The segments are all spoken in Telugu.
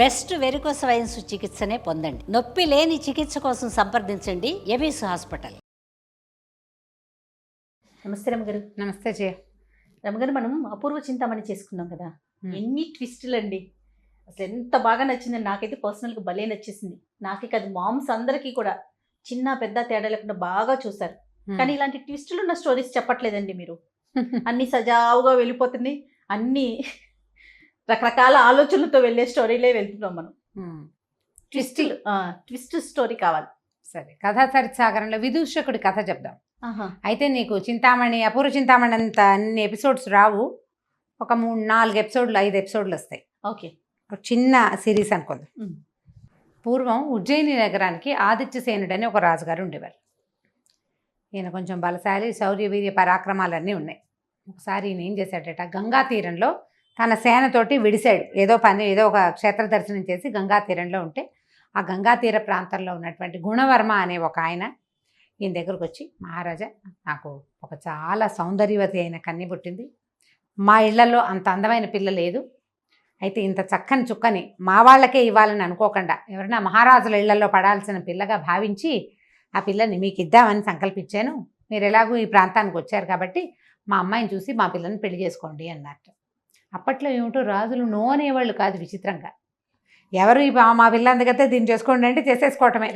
బెస్ట్ వెరికోస్ వెయిన్స్ చికిత్సనే పొందండి. నొప్పి లేని చికిత్స కోసం సంప్రదించండి ఎబీస్ హాస్పిటల్. నమస్తే రమగారు. నమస్తే జయ. రమగారు, మనం అపూర్వ చింతామణి చేసుకున్నాం కదా, ఎన్ని ట్విస్టులు అండి. అసలు ఎంత బాగా నచ్చిందని నాకైతే పర్సనల్గా భలే నచ్చేసింది. నాకే కాదు, మామ్స్ అందరికీ కూడా చిన్న పెద్ద తేడా లేకుండా బాగా చూసారు. కానీ ఇలాంటి ట్విస్టులు ఉన్న స్టోరీస్ చెప్పట్లేదండి మీరు. అన్ని సజావుగా వెళ్ళిపోతుంది, అన్ని రకరకాల ఆలోచనలతో వెళ్ళే స్టోరీలే వెళ్తున్నాం మనం. ట్విస్ట్ స్టోరీ కావాలి. సరే, కథా చరిత్సాగరంలో విదూషకుడి కథ చెప్దాం. అయితే నీకు చింతామణి, అపూర్వ చింతామణి అంత అన్ని ఎపిసోడ్స్ రావు. ఒక 3-4 ఎపిసోడ్లు 5 ఎపిసోడ్లు వస్తాయి. ఓకే, ఒక చిన్న సిరీస్ అనుకుందాం. పూర్వం ఉజ్జయిని నగరానికి ఆదిత్యసేనుడని ఒక రాజుగారు ఉండేవారు. ఈయన కొంచెం బలశాలి, శౌర్య వీర్య పరాక్రమాలన్నీ ఉన్నాయి. ఒకసారి ఈయన ఏం చేశాడట, గంగా తీరంలో తన సేనతోటి విడిశాడు. ఏదో ఒక క్షేత్ర దర్శనం చేసి గంగా తీరంలో ఉంటే, ఆ గంగా తీర ప్రాంతంలో ఉన్నటువంటి గుణవర్మ అనే ఒక ఆయన ఈయన దగ్గరకు వచ్చి, మహారాజా, నాకు ఒక చాలా సౌందర్యవతి అయిన కన్య పుట్టింది. మా ఇళ్లలో అంత అందమైన పిల్ల లేదు. అయితే ఇంత చక్కని చుక్కని మా వాళ్ళకే ఇవ్వాలని అనుకోకుండా, ఎవరైనా మహారాజుల ఇళ్లలో పడాల్సిన పిల్లగా భావించి ఆ పిల్లని మీకు ఇద్దామని సంకల్పించాను. మీరు ఎలాగూ ఈ ప్రాంతానికి వచ్చారు కాబట్టి మా అమ్మాయిని చూసి మా పిల్లని పెళ్లి చేసుకోండి అన్నట్టు. అప్పట్లో ఏమిటో రాజులు నో అనేవాళ్ళు కాదు. విచిత్రంగా ఎవరు ఈ మా పిల్ల అందుకైతే దీన్ని చేసుకోండి అంటే చేసేసుకోవటమే.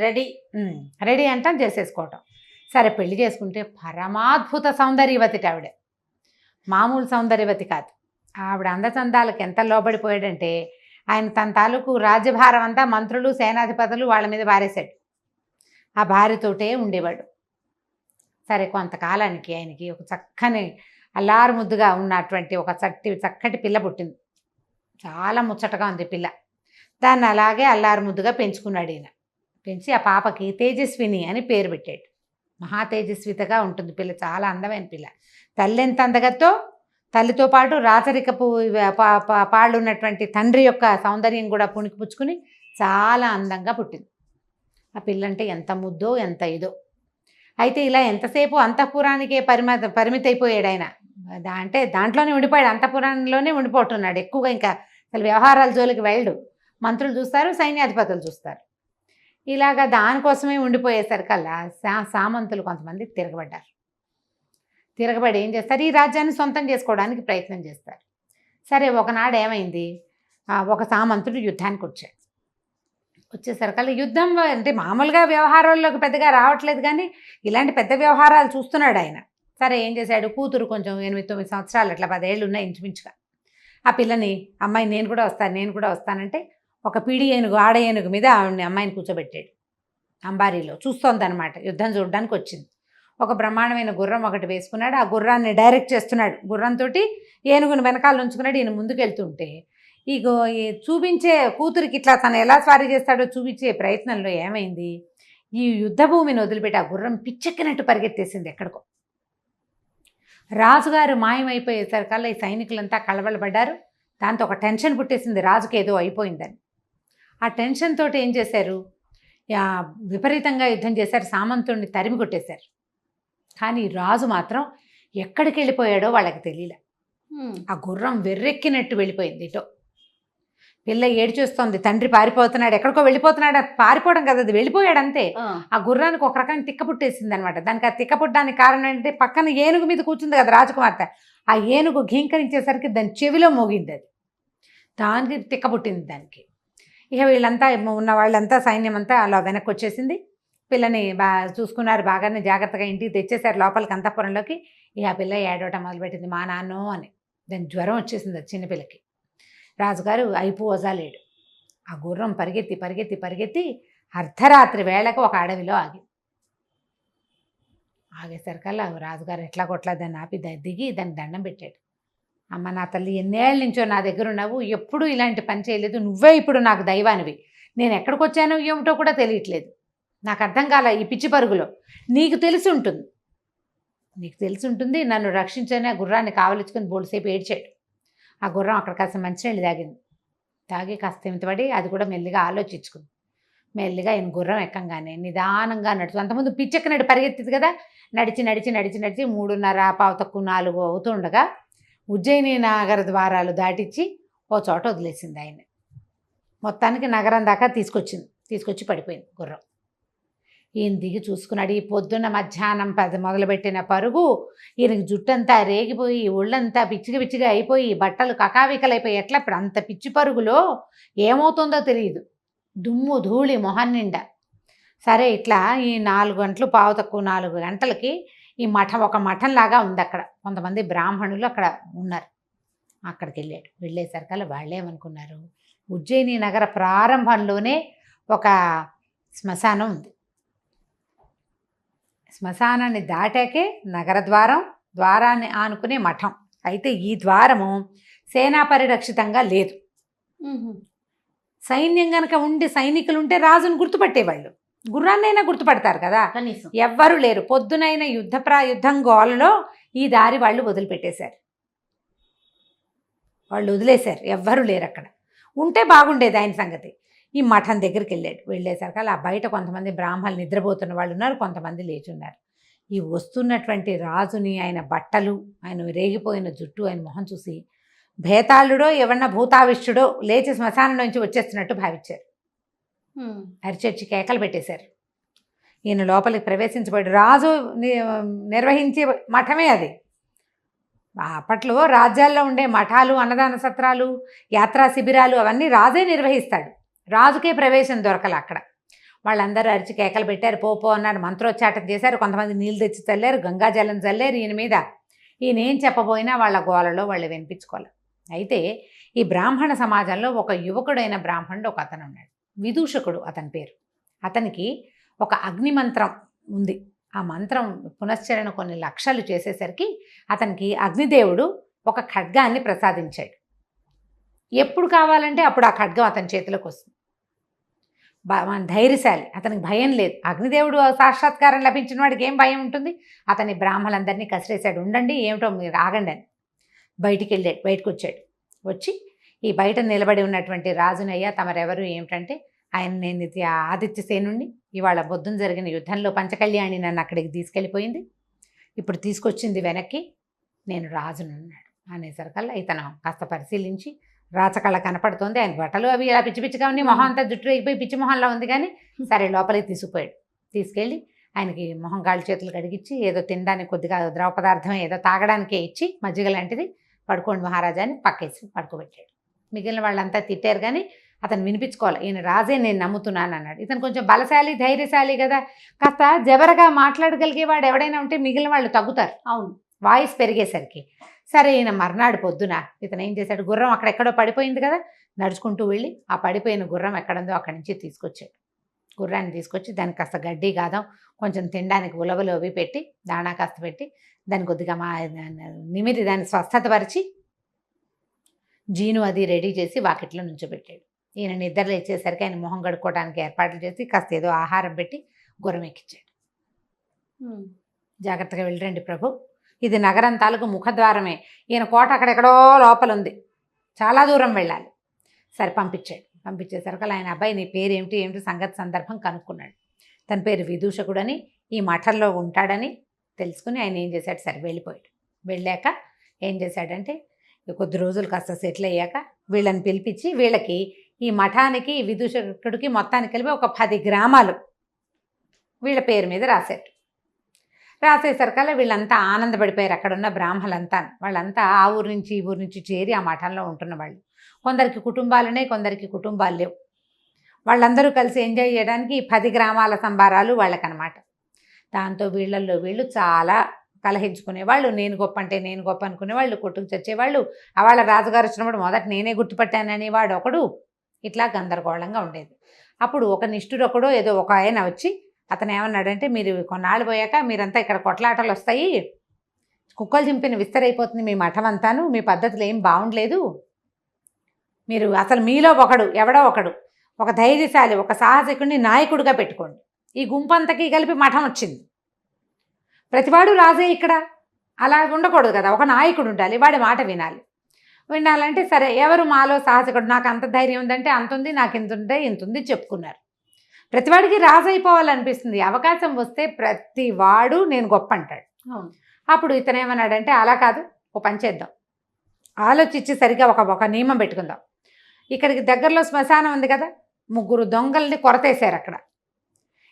రెడీ అంటాం, చేసేసుకోవటం. సరే, పెళ్లి చేసుకుంటే పరమాద్భుత సౌందర్యవతి ఆవిడ, మామూలు సౌందర్యవతి కాదు. ఆవిడ అందచందాలకు ఎంత లోబడిపోయాడంటే, ఆయన తన తాలూకు రాజ్యభారం అంతా మంత్రులు, సేనాధిపతులు వాళ్ళ మీద బారేశాడు. ఆ భార్యతోటే ఉండేవాడు. సరే, కొంతకాలానికి ఆయనకి ఒక చక్కని అల్లారు ముద్దుగా ఉన్నటువంటి ఒక చక్కటి పిల్ల పుట్టింది. చాలా ముచ్చటగా ఉంది పిల్ల. దాన్ని అలాగే అల్లారు ముద్దుగా పెంచుకున్నాడు ఈయన. పెంచి ఆ పాపకి తేజస్విని అని పేరు పెట్టాడు. మహా తేజస్వితగా ఉంటుంది పిల్ల, చాలా అందమైన పిల్ల. తల్లి ఎంత అందగతో, తల్లితో పాటు రాచరికపు పాళ్ళు ఉన్నటువంటి తండ్రి యొక్క సౌందర్యం కూడా పుణికిపుచ్చుకుని చాలా అందంగా పుట్టింది. ఆ పిల్లంటే ఎంత ముద్దో ఎంత ఇదో. అయితే ఇలా ఎంతసేపు అంతఃపురానికే పరిమితి అయిపోయాడు ఆయన. అంటే దాంట్లోనే ఉండిపోయాడు, అంతఃపురంలోనే ఉండిపోతున్నాడు ఎక్కువగా. ఇంకా అసలు వ్యవహారాల జోలికి వెళ్ళడు. మంత్రులు చూస్తారు, సైన్యాధిపతులు చూస్తారు. ఇలాగా దానికోసమే ఉండిపోయేసరికల్లా సామంతులు కొంతమంది తిరగబడి ఏం చేస్తారు, ఈ రాజ్యాన్ని సొంతం చేసుకోవడానికి ప్రయత్నం చేస్తారు. సరే, ఒకనాడు ఏమైంది, ఒక సామంతుడు యుద్ధానికి వచ్చేసరికల్లా యుద్ధం అంటే మామూలుగా వ్యవహారాల్లోకి పెద్దగా రావట్లేదు, కానీ ఇలాంటి పెద్ద వ్యవహారాలు చూస్తున్నాడు ఆయన. సరే, ఏం చేశాడు, కూతురు కొంచెం 8-9 సంవత్సరాలు, అట్లా 10 ఏళ్ళు ఉన్నాయి ఇంచుమించుగా. ఆ పిల్లని, అమ్మాయి నేను కూడా వస్తానంటే ఒక పీడి ఏనుగు, ఆడ ఏనుగు మీద అమ్మాయిని కూర్చోబెట్టాడు. అంబారీలో చూస్తోందనమాట, యుద్ధం చూడడానికి వచ్చింది. ఒక బ్రహ్మాండమైన గుర్రం ఒకటి వేసుకున్నాడు. ఆ గుర్రాన్ని డైరెక్ట్ చేస్తున్నాడు. గుర్రంతో ఏనుగుని వెనకాల ఉంచుకున్నాడు. ఈయన ముందుకు వెళ్తుంటే ఈ చూపించే కూతురికి ఇట్లా తను ఎలా స్వారీ చేస్తాడో చూపించే ప్రయత్నంలో ఏమైంది, ఈ యుద్ధ భూమిని వదిలిపెట్టి ఆ గుర్రం పిచ్చెక్కినట్టు పరిగెత్తేసింది ఎక్కడికో. రాజుగారు మాయమైపోయేసరికల్లా ఈ సైనికులంతా కలవలపడ్డారు. దాంతో ఒక టెన్షన్ పుట్టేసింది, రాజుకి ఏదో అయిపోయిందని. ఆ టెన్షన్ తోటి ఏం చేశారు, విపరీతంగా యుద్ధం చేశారు, సామంతుడిని తరిమి కొట్టేశారు. కానీ రాజు మాత్రం ఎక్కడికి వెళ్ళిపోయాడో వాళ్ళకి తెలియలే. ఆ గుర్రం వెర్రెక్కినట్టు వెళ్ళిపోయింది ఇటో. పిల్ల ఏడ్చేస్తోంది, తండ్రి పారిపోతున్నాడు, ఎక్కడికో వెళ్ళిపోతున్నాడు. పారిపోవడం కదా, అది వెళ్ళిపోయాడు అంతే. ఆ గుర్రానికి ఒక రకం తిక్క పుట్టేసింది అనమాట. దానికి ఆ తిక్క పుట్టడానికి కారణం ఏంటంటే, పక్కన ఏనుగు మీద కూర్చుంది కదా రాజకుమార్తె, ఆ ఏనుగు ఘీంకరించేసరికి దాని చెవిలో మోగింది. అది దానికి తిక్క పుట్టింది దానికి. ఇక వీళ్ళంతా ఉన్న వాళ్ళంతా, సైన్యం అంతా అలా వెనక్కి వచ్చేసింది. పిల్లని చూసుకున్నారు, బాగానే జాగ్రత్తగా ఇంటికి తెచ్చేశారు లోపలికి, అంతఃపురంలోకి. ఇక ఆ పిల్ల ఏడవటం మొదలుపెట్టింది, మా నాన్నో అని. దానికి జ్వరం వచ్చేసింది అది చిన్నపిల్లకి. రాజుగారు అయిపోజాలేడు. ఆ గుర్రం పరిగెత్తి అర్ధరాత్రి వేళకు ఒక అడవిలో ఆగేసరికల్లా రాజుగారు ఎట్లా కొట్లా దాన్ని ఆపి దిగి దానికి దండం పెట్టాడు. అమ్మ, నా తల్లి, ఎన్నేళ్ళ నుంచో నా దగ్గర ఉన్నావు, ఎప్పుడూ ఇలాంటి పని చేయలేదు, నువ్వే ఇప్పుడు నాకు దైవానివి. నేను ఎక్కడికి వచ్చానో ఏమిటో కూడా తెలియట్లేదు, నాకు అర్థం కాల ఈ పిచ్చి పరుగులో. నీకు తెలిసి ఉంటుంది, నన్ను రక్షించని ఆ గుర్రాన్ని కావలించుకొని బోల్సేపు ఏడ్చాడు. ఆ గుర్రం అక్కడ కాస్త మంచినీళ్ళు తాగి కాస్త తిమితపడి అది కూడా మెల్లిగా ఆలోచించుకుంది. మెల్లిగా ఆయన గుర్రం ఎక్కంగానే నిదానంగా నడుచు, అంతకుముందు పిచ్చెక్కినట్టు పరిగెత్తింది కదా, నడిచి 3:30 4 అవుతుండగా ఉజ్జయిని నగర ద్వారాలు దాటించి ఓ చోట వదిలేసింది ఆయన. మొత్తానికి నగరం దాకా తీసుకొచ్చి పడిపోయింది గుర్రం. ఈయన దిగి చూసుకున్నాడు. ఈ పొద్దున్న మధ్యాహ్నం మొదలుపెట్టిన పరుగు ఈయనకి జుట్టంతా రేగిపోయి ఒళ్ళంతా పిచ్చిగా అయిపోయి బట్టలు కకావికలైపోయి ఎట్లా ఇప్పుడు అంత పిచ్చి పరుగులో ఏమవుతుందో తెలియదు. దుమ్ము ధూళి మొహం నిండా. సరే ఇట్లా ఈ 4 గంటలు పావు తక్కువ 4 గంటలకి ఈ మఠం ఒక మఠంలాగా ఉంది. అక్కడ కొంతమంది బ్రాహ్మణులు అక్కడ ఉన్నారు. అక్కడికి వెళ్ళేసరికల్లా వాళ్ళేమనుకున్నారు, ఉజ్జయిని నగర ప్రారంభంలోనే ఒక శ్మశానం ఉంది. శ్మశానాన్ని దాటాకే నగర ద్వారాన్ని ఆనుకునే మఠం. అయితే ఈ ద్వారము సేనా పరిరక్షితంగా లేదు. సైన్యం గనక ఉండి సైనికులు ఉంటే రాజును గుర్తుపట్టేవాళ్ళు, గుర్రాన్నైనా గుర్తుపడతారు కదా. కనీసం ఎవ్వరూ లేరు. పొద్దునైన యుద్ధం గోలలో ఈ దారి వాళ్ళు వదిలిపెట్టేశారు. వాళ్ళు వదిలేశారు, ఎవ్వరూ లేరు అక్కడ. ఉంటే బాగుండేది ఆయన సంగతి. ఈ మఠం దగ్గరికి వెళ్ళేసరికి అలా బయట కొంతమంది బ్రాహ్మణులు నిద్రపోతున్న వాళ్ళు ఉన్నారు, కొంతమంది లేచి ఉన్నారు. ఈ వస్తున్నటువంటి రాజుని, ఆయన బట్టలు, ఆయన రేగిపోయిన జుట్టు, ఆయన మొహం చూసి భేతాళుడో ఎవరన్నా భూతావిష్టుడో లేచి శ్మశానం నుంచి వచ్చేస్తున్నట్టు భావించారు. అరిచర్చి కేకలు పెట్టేశారు. ఈయన లోపలికి ప్రవేశించబడి రాజు నిర్వహించే మఠమే అది. అప్పట్లో రాజ్యాల్లో ఉండే మఠాలు, అన్నదాన సత్రాలు, యాత్రా శిబిరాలు అవన్నీ రాజే నిర్వహిస్తాడు. రాజుకే ప్రవేశం దొరకల అక్కడ. వాళ్ళందరూ అరిచి కేకలు పెట్టారు, పో అన్నారు, మంత్రోచ్చాటం చేశారు. కొంతమంది నీళ్ళు తెచ్చి చల్లారు, గంగాజలం చల్లారు ఈయన మీద. ఈయన ఏం చెప్పబోయినా వాళ్ళ గోలలో వాళ్ళు వినిపించుకోవాలి. అయితే ఈ బ్రాహ్మణ సమాజంలో ఒక యువకుడైన బ్రాహ్మణుడు ఒక అతను ఉన్నాడు, విదూషకుడు అతని పేరు. అతనికి ఒక అగ్ని మంత్రం ఉంది. ఆ మంత్రం పునశ్చరణ కొన్ని లక్షలు చేసేసరికి అతనికి అగ్నిదేవుడు ఒక ఖడ్గాన్ని ప్రసాదించాడు. ఎప్పుడు కావాలంటే అప్పుడు ఆ ఖడ్గం అతని చేతిలోకి వస్తుంది. ధైర్యశాలి, అతనికి భయం లేదు. అగ్నిదేవుడు సాక్షాత్కారం లభించిన వాడికి ఏం భయం ఉంటుంది. అతని బ్రాహ్మణులందరినీ కసిరేశాడు. ఉండండి, ఏమిటో మీరు ఆగండి అని. బయటకు వచ్చి ఈ బయట నిలబడి ఉన్నటువంటి రాజునయ్య తమరెవరు ఏమిటంటే, ఆయన నేను ఆదిత్యసేనుణ్ణి, ఇవాళ పొద్దున జరిగిన యుద్ధంలో పంచకళ్యాణి నన్ను అక్కడికి తీసుకెళ్ళిపోయింది, ఇప్పుడు తీసుకొచ్చింది వెనక్కి, నేను రాజునున్నాడు అనేసరికల్లా ఇతను కాస్త పరిశీలించి రాచకళ కనపడుతోంది. ఆయన బట్టలు అవి ఇలా పిచ్చిగా ఉన్నాయి, మొహం అంతా జుట్టు అయిపోయి పిచ్చి మొహంలో ఉంది. కానీ సరే లోపలికి తీసుకెళ్ళి ఆయనకి మొహం కాళ్ళు చేతులు కడిగిచ్చి ఏదో తినడానికి కొద్దిగా ద్రవ పదార్థం ఏదో తాగడానికే ఇచ్చి మజ్జిగ లాంటిది, పడుకోండి మహారాజా అని పక్కేసి పడుకోబెట్టాడు. మిగిలిన వాళ్ళంతా తిట్టారు కానీ అతను వినిపించుకోవాలి, ఈయన రాజే నేను నమ్ముతున్నాను అన్నాడు. ఇతను కొంచెం బలశాలి, ధైర్యశాలి కదా, కాస్త జబరగా మాట్లాడగలిగేవాడు ఎవడైనా ఉంటే మిగిలిన వాళ్ళు తగ్గుతారు. అవును, వాయిస్ పెరిగేసరికి సరే ఈయన మర్నాడు పొద్దున ఇతను ఏం చేశాడు, గుర్రం అక్కడెక్కడో పడిపోయింది కదా, నడుచుకుంటూ వెళ్ళి ఆ పడిపోయిన గుర్రం ఎక్కడుందో అక్కడి నుంచి తీసుకొచ్చాడు. గుర్రాన్ని తీసుకొచ్చి దానికి కాస్త గడ్డి గాదం, కొంచెం తినడానికి ఉలవలు అవి పెట్టి, దాణా కాస్త పెట్టి, దాన్ని కొద్దిగా నిమిరి దాన్ని స్వస్థతపరిచి జీను అది రెడీ చేసి వాకిట్లో నుంచోబెట్టాడు. ఈయన నిద్రలు ఇచ్చేసరికి ఆయన మొహం కడుక్కోవడానికి ఏర్పాట్లు చేసి కాస్త ఏదో ఆహారం పెట్టి గుర్రం ఎక్కించాడు. జాగ్రత్తగా వెళ్ళండి ప్రభు, ఇది నగరం తాలూకు ముఖద్వారమే, ఈయన కోట అక్కడెక్కడో లోపల ఉంది, చాలా దూరం వెళ్ళాలి. సరే పంపించేసరికి ఆయన అబ్బాయి నీ పేరు ఏమిటి సంగతి సందర్భం కనుక్కున్నాడు. తన పేరు విదూషకుడని, ఈ మఠంలో ఉంటాడని తెలుసుకుని ఆయన ఏం చేశాడు, సరే వెళ్ళిపోయాడు. వెళ్ళాక ఏం చేశాడంటే కొద్ది రోజులు కాస్త సెటిల్ అయ్యాక వీళ్ళని పిలిపించి వీళ్ళకి ఈ మఠానికి విదూషకుడికి మొత్తానికి కలిపి ఒక 10 గ్రామాలు వీళ్ళ పేరు మీద రాసేసరికల్లా వీళ్ళంతా ఆనందపడిపోయారు. అక్కడున్న బ్రాహ్మణులంతా, వాళ్ళంతా ఆ ఊరు నుంచి ఈ ఊరు నుంచి చేరి ఆ మఠంలో ఉంటున్న వాళ్ళు. కొందరికి కుటుంబాలునే, కొందరికి కుటుంబాలు లేవు. వాళ్ళందరూ కలిసి ఎంజాయ్ చేయడానికి 10 గ్రామాల సంబారాలు వాళ్ళకనమాట. దాంతో వీళ్ళు చాలా కలహించుకునేవాళ్ళు, నేను గొప్ప అనుకునేవాళ్ళు, కొట్టుకు చచ్చేవాళ్ళు. వాళ్ళ రాజుగారు వచ్చినప్పుడు మొదట నేనే గుర్తుపట్టానని వాడు ఒకడు, ఇట్లా గందరగోళంగా ఉండేది. అప్పుడు ఒక నిష్ఠురొకడో ఏదో ఒక ఆయన వచ్చి అతను ఏమన్నాడంటే, మీరు కొన్నాళ్ళు పోయాక మీరంతా ఇక్కడ కొట్లాటలు వస్తాయి, కుక్కలు చింపిన విస్తరైపోతుంది మీ మఠం అంతాను, మీ పద్ధతులు ఏం బాగుండలేదు, మీరు అసలు మీలో ఎవడో ఒకడు ఒక ధైర్యశాలి, ఒక సాహసికుడిని నాయకుడిగా పెట్టుకోండి. ఈ గుంపంతకి కలిపి మఠం వచ్చింది, ప్రతివాడు రాజే ఇక్కడ, అలా ఉండకూడదు కదా, ఒక నాయకుడు ఉండాలి, వాడి మాట వినాలంటే సరే ఎవరు మాలో సాహసికుడు, నాకు అంత ధైర్యం ఉందంటే అంతుంది, నాకు ఇంతుంది చెప్పుకున్నారు. ప్రతివాడికి రాజు అయిపోవాలనిపిస్తుంది, అవకాశం వస్తే ప్రతివాడు నేను గొప్ప అంటాడు. అప్పుడు ఇతను ఏమన్నాడంటే, అలా కాదు, ఓ పని చేద్దాం, ఆలోచించి సరిగా ఒక నియమం పెట్టుకుందాం. ఇక్కడికి దగ్గరలో శ్మశానం ఉంది కదా, 3 దొంగల్ని కొరతేశారు అక్కడ.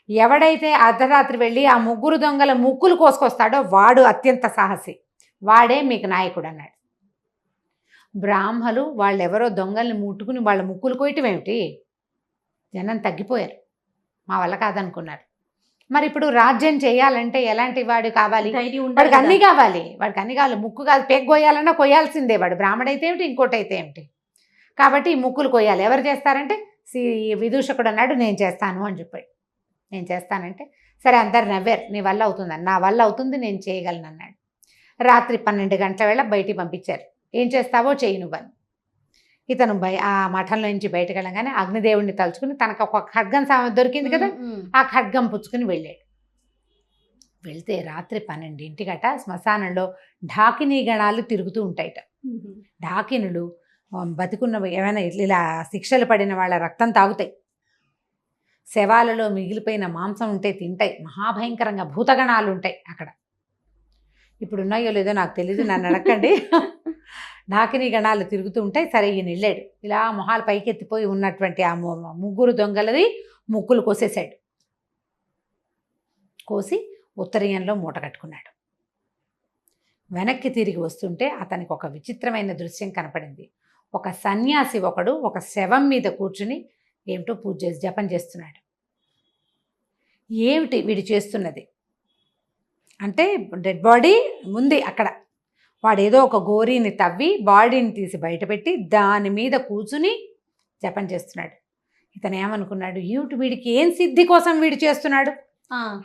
ఎవడైతే అర్ధరాత్రి వెళ్ళి ఆ 3 దొంగల ముక్కులు కోసుకొస్తాడో వాడు అత్యంత సాహసి, వాడే మీకు నాయకుడు అన్నాడు. బ్రాహ్మలు వాళ్ళెవరో దొంగల్ని ముట్టుకుని వాళ్ళ ముక్కులు కోయటం ఏమిటి? జనం తగ్గిపోయారు, మా వల్ల కాదనుకున్నారు. మరి ఇప్పుడు రాజ్యం చేయాలంటే ఎలాంటి వాడు కావాలి? వాడికి అన్నీ కావాలి, ముక్కు కాదు పేక్ కోయాలన్నా కొయ్యాల్సిందే. వాడు బ్రాహ్మడైతే ఏమిటి, ఇంకోటి అయితే ఏమిటి. కాబట్టి ఈ ముక్కులు కొయ్యాలి. ఎవరు చేస్తారంటే విదూషకుడు అన్నాడు నేను చేస్తాను అని చెప్పాడు. నేను చేస్తానంటే సరే అందరు నవ్వారు. నీ వల్ల అవుతుందని. నా వల్ల అవుతుంది, నేను చేయగలను అన్నాడు. రాత్రి 12 గంటల వేళ బయటికి పంపించారు. ఏం చేస్తావో చెయ్యి నువ్వని. ఇతను ఆ మఠంలో నుంచి బయటకు వెళ్ళగానే అగ్నిదేవుడిని తలుచుకుని తనకు ఒక ఖడ్గం దొరికింది కదా, ఆ ఖడ్గం పుచ్చుకుని వెళ్ళాడు. వెళ్తే రాత్రి 12 శ్మశానంలో ఢాకినీ గణాలు తిరుగుతూ ఉంటాయిట. ఢాకినులు బతికున్న ఏమైనా ఇలా శిక్షలు పడిన వాళ్ళ రక్తం తాగుతాయి, శవాలలో మిగిలిపోయిన మాంసం ఉంటే తింటాయి. మహాభయంకరంగా భూతగణాలు ఉంటాయి అక్కడ. ఇప్పుడు ఉన్నాయో లేదో నాకు తెలీదు, నన్ను అడగండి. ఢాకినీ గణాలు తిరుగుతూ ఉంటాయి. సరే ఈయన వెళ్ళాడు. ఇలా మొహాలు పైకెత్తిపోయి ఉన్నటువంటి ఆ 3 దొంగలది ముక్కులు కోసేశాడు. కోసి ఉత్తరీయంలో మూట కట్టుకున్నాడు. వెనక్కి తిరిగి వస్తుంటే అతనికి ఒక విచిత్రమైన దృశ్యం కనపడింది. ఒక సన్యాసి ఒకడు ఒక శవం మీద కూర్చుని ఏమిటో పూజ చేసి జపం చేస్తున్నాడు. ఏమిటి వీడు చేస్తున్నది అంటే, డెడ్ బాడీ ఉంది అక్కడ. వాడు ఏదో ఒక గోరీని తవ్వి బాడీని తీసి బయటపెట్టి దాని మీద కూర్చుని జపం చేస్తున్నాడు. ఇతను ఏమనుకున్నాడు, ఏమిటి వీడికి ఏం సిద్ధి కోసం వీడు చేస్తున్నాడు,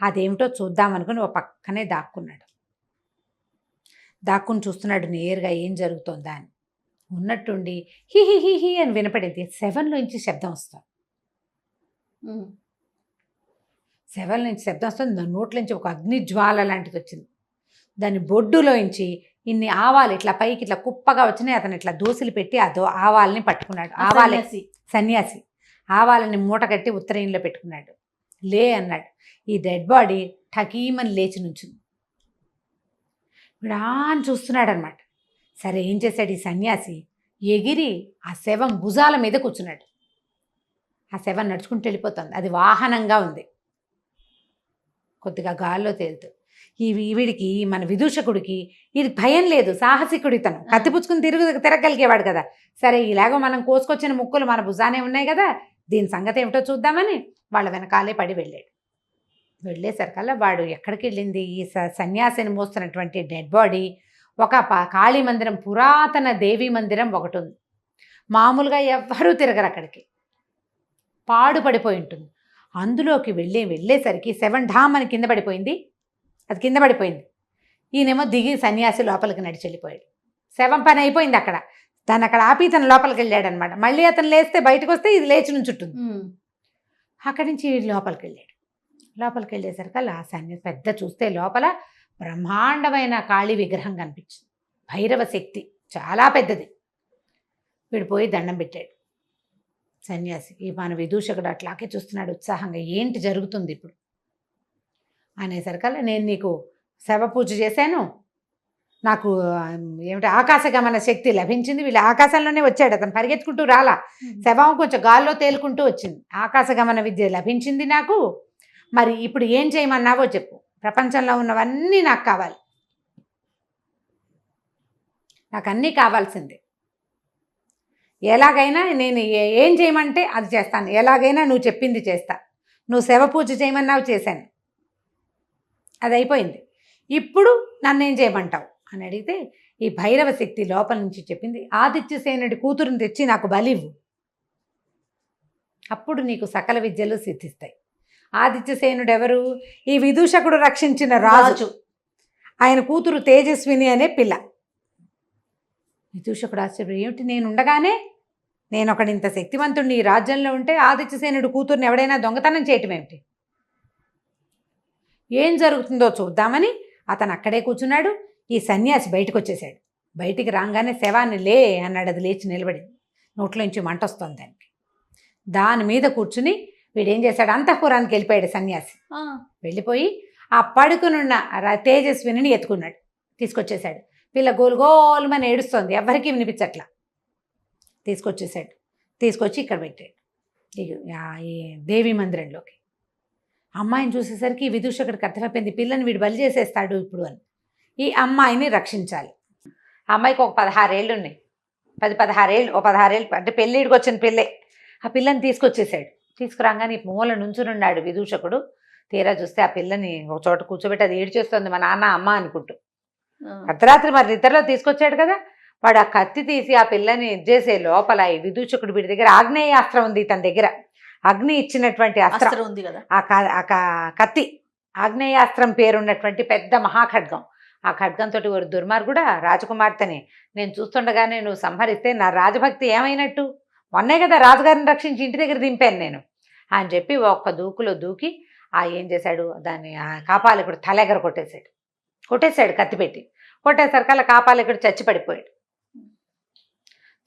అదేమిటో చూద్దామనుకుని ఒక పక్కనే దాక్కున్నాడు. దాక్కుని చూస్తున్నాడు నేరుగా ఏం జరుగుతోందా అని. ఉన్నట్టుండి హి హి హి హి అని వినపడింది. శవంలోంచి శబ్దం వస్తుంది. శవం నుంచి శబ్దం వస్తుంది. దాని నోట్లోంచి ఒక అగ్నిజ్వాల లాంటిది వచ్చింది. దాని బొడ్డులోంచి ఇన్ని ఆవాలు ఇట్లా పైకి ఇట్లా కుప్పగా వచ్చినాయి. అతను ఇట్లా దోశలు పెట్టి ఆవాలని పట్టుకున్నాడు. ఆవాలే సన్యాసి ఆవాలని మూట కట్టి ఉత్తరీయంలో పెట్టుకున్నాడు. లే అన్నాడు. ఈ డెడ్ బాడీ ఠకీమని లేచి నుంచింది. విడాన్ చూస్తున్నాడు అనమాట. సరే ఏం చేశాడు ఈ సన్యాసి, ఎగిరి ఆ శవం భుజాల మీద కూర్చున్నాడు. ఆ శవం నడుచుకుంటూ వెళ్ళిపోతుంది. అది వాహనంగా ఉంది, కొద్దిగా గాల్లో తేలుతూ. వీడికి మన విదూషకుడికి ఇది భయం లేదు, సాహసికుడి తను. కత్తిపుచ్చుకుని తిరగలిగేవాడు కదా. సరే ఇలాగో మనం కోసుకొచ్చిన ముక్కులు మన భుజానే ఉన్నాయి కదా, దీని సంగతి ఏమిటో చూద్దామని వాళ్ళ వెనకాలే పడి వెళ్ళాడు. వెళ్ళేసరికల్లా వాడు ఎక్కడికి వెళ్ళింది, ఈ సన్యాసిని మోస్తున్నటువంటి డెడ్ బాడీ ఒక కాళీ మందిరం, పురాతన దేవీ మందిరం ఒకటి ఉంది. మామూలుగా ఎవ్వరూ తిరగరు అక్కడికి, పాడు పడిపోయి ఉంటుంది. అందులోకి వెళ్ళేసరికి 7 ఢామ్ అని కింద పడిపోయింది. అది కింద పడిపోయింది. ఈయనేమో దిగి సన్యాసి లోపలికి నడిచి వెళ్ళిపోయాడు. శవం పని అయిపోయింది అక్కడ. తను అక్కడ ఆపి తను లోపలికి వెళ్ళాడు అనమాట. మళ్ళీ అతను లేస్తే బయటకు వస్తే ఇది లేచి నుంచుంటుంది. అక్కడి నుంచి లోపలికి వెళ్ళాడు. లోపలికి వెళ్ళేసరికి ఆ సన్యాసి పెద్ద చూస్తే లోపల బ్రహ్మాండమైన కాళీ విగ్రహం కనిపించింది. భైరవ శక్తి చాలా పెద్దది. వీడు పోయి దండం పెట్టాడు. సన్యాసి ఈ మన విదూషకుడు అట్లాగే చూస్తున్నాడు ఉత్సాహంగా. ఏంటి జరుగుతుంది ఇప్పుడు అనేసరికల్లా, నేను నీకు శవ పూజ చేశాను, నాకు ఏమిటి ఆకాశగమన శక్తి లభించింది. వీళ్ళు ఆకాశంలోనే వచ్చాడు, అతను పరిగెత్తుకుంటూ రాలా. శవం కొంచెం గాల్లో తేలుకుంటూ వచ్చింది. ఆకాశగమన విద్య లభించింది నాకు. మరి ఇప్పుడు ఏం చేయమన్నావో చెప్పు. ప్రపంచంలో ఉన్నవన్నీ నాకు కావాలి, నాకు అన్నీ కావాల్సిందే. ఎలాగైనా నేను ఏం చేయమంటే అది చేస్తాను, ఎలాగైనా నువ్వు చెప్పింది చేస్తా. నువ్వు శవ పూజ చేయమన్నావు, చేశాను, అది అయిపోయింది. ఇప్పుడు నన్ను ఏం చేయమంటావు అని అడిగితే ఈ భైరవ శక్తి లోపల నుంచి చెప్పింది, ఆదిత్యసేనుడి కూతురుని తెచ్చి నాకు బలివ్వు, అప్పుడు నీకు సకల విద్యలు సిద్ధిస్తాయి. ఆదిత్యసేనుడు ఎవరు? ఈ విదూషకుడు రక్షించిన రాజు. ఆయన కూతురు తేజస్విని అనే పిల్ల. విదూషకుడు ఆశ్చర్యం, ఏమిటి నేను ఉండగానే, నేను ఒకడింత శక్తివంతుడిని ఈ రాజ్యంలో ఉంటే ఆదిత్యసేనుడు కూతుర్ని ఎవడైనా దొంగతనం చేయటం ఏమిటి? ఏం జరుగుతుందో చూద్దామని అతను అక్కడే కూర్చున్నాడు. ఈ సన్యాసి బయటకు వచ్చేసాడు. బయటికి రాగానే శవాన్ని లే అన్నాడు. అది లేచి నిలబడింది. నోట్లోంచి మంట వస్తుంది దానికి. దాని మీద కూర్చుని వీడేం చేశాడు, అంతఃపురానికి వెళ్ళిపోయాడు సన్యాసి. వెళ్ళిపోయి ఆ పడుకునున్న తేజస్విని ఎత్తుకున్నాడు, తీసుకొచ్చేసాడు. పిల్ల గోలుగోలుమని ఏడుస్తోంది, ఎవరికీ వినిపించట్లా. తీసుకొచ్చేసాడు. తీసుకొచ్చి ఇక్కడ పెట్టాడు ఈ దేవి మందిరంలోకి. అమ్మాయిని చూసేసరికి విదూషకుడికి అర్థమైపోయింది, పిల్లని వీడు బలి చేసేస్తాడు ఇప్పుడు అని. ఈ అమ్మాయిని రక్షించాలి. ఆ అమ్మాయికి ఒక 16 ఏళ్ళు ఉన్నాయి, 16 ఏళ్ళు, ఓ 16 ఏళ్ళు అంటే పెళ్ళిడికి వచ్చిన పిల్లే. ఆ పిల్లని తీసుకొచ్చేసాడు. తీసుకురాగానే ఈ మూల నుంచునున్నాడు విదూషకుడు. తీరా చూస్తే ఆ పిల్లని ఒక చోట కూర్చోబెట్టి అది ఏడ్చేస్తుంది, మా నాన్న అమ్మ అనుకుంటూ. అర్ధరాత్రి మరి నిద్రలో తీసుకొచ్చాడు కదా, వాడు ఆ కత్తి తీసి ఆ పిల్లని చేసే లోపల ఈ విదూషకుడు వీడి దగ్గర ఆగ్నేయాస్త్రం ఉంది, తన దగ్గర అగ్ని ఇచ్చినటువంటి అస్త్రం ఉంది కదా, ఆ కత్తి ఆగ్నేయాస్త్రం పేరున్నటువంటి పెద్ద మహాఖడ్గం. ఆ ఖడ్గంతో ఒక దుర్మార్గుడా రాజకుమార్తెని నేను చూస్తుండగానే నువ్వు సంహరిస్తే నా రాజభక్తి ఏమైనట్టు? మొన్నే కదా రాజుగారిని రక్షించి ఇంటి దగ్గర దింపాను నేను అని చెప్పి ఒక్క దూకులో దూకి ఏం చేశాడు, దాన్ని ఆ కాపాలికుడు తలెగర కొట్టేశాడు కత్తి పెట్టి. కొట్టేసరికల్లా కాపాలికుడు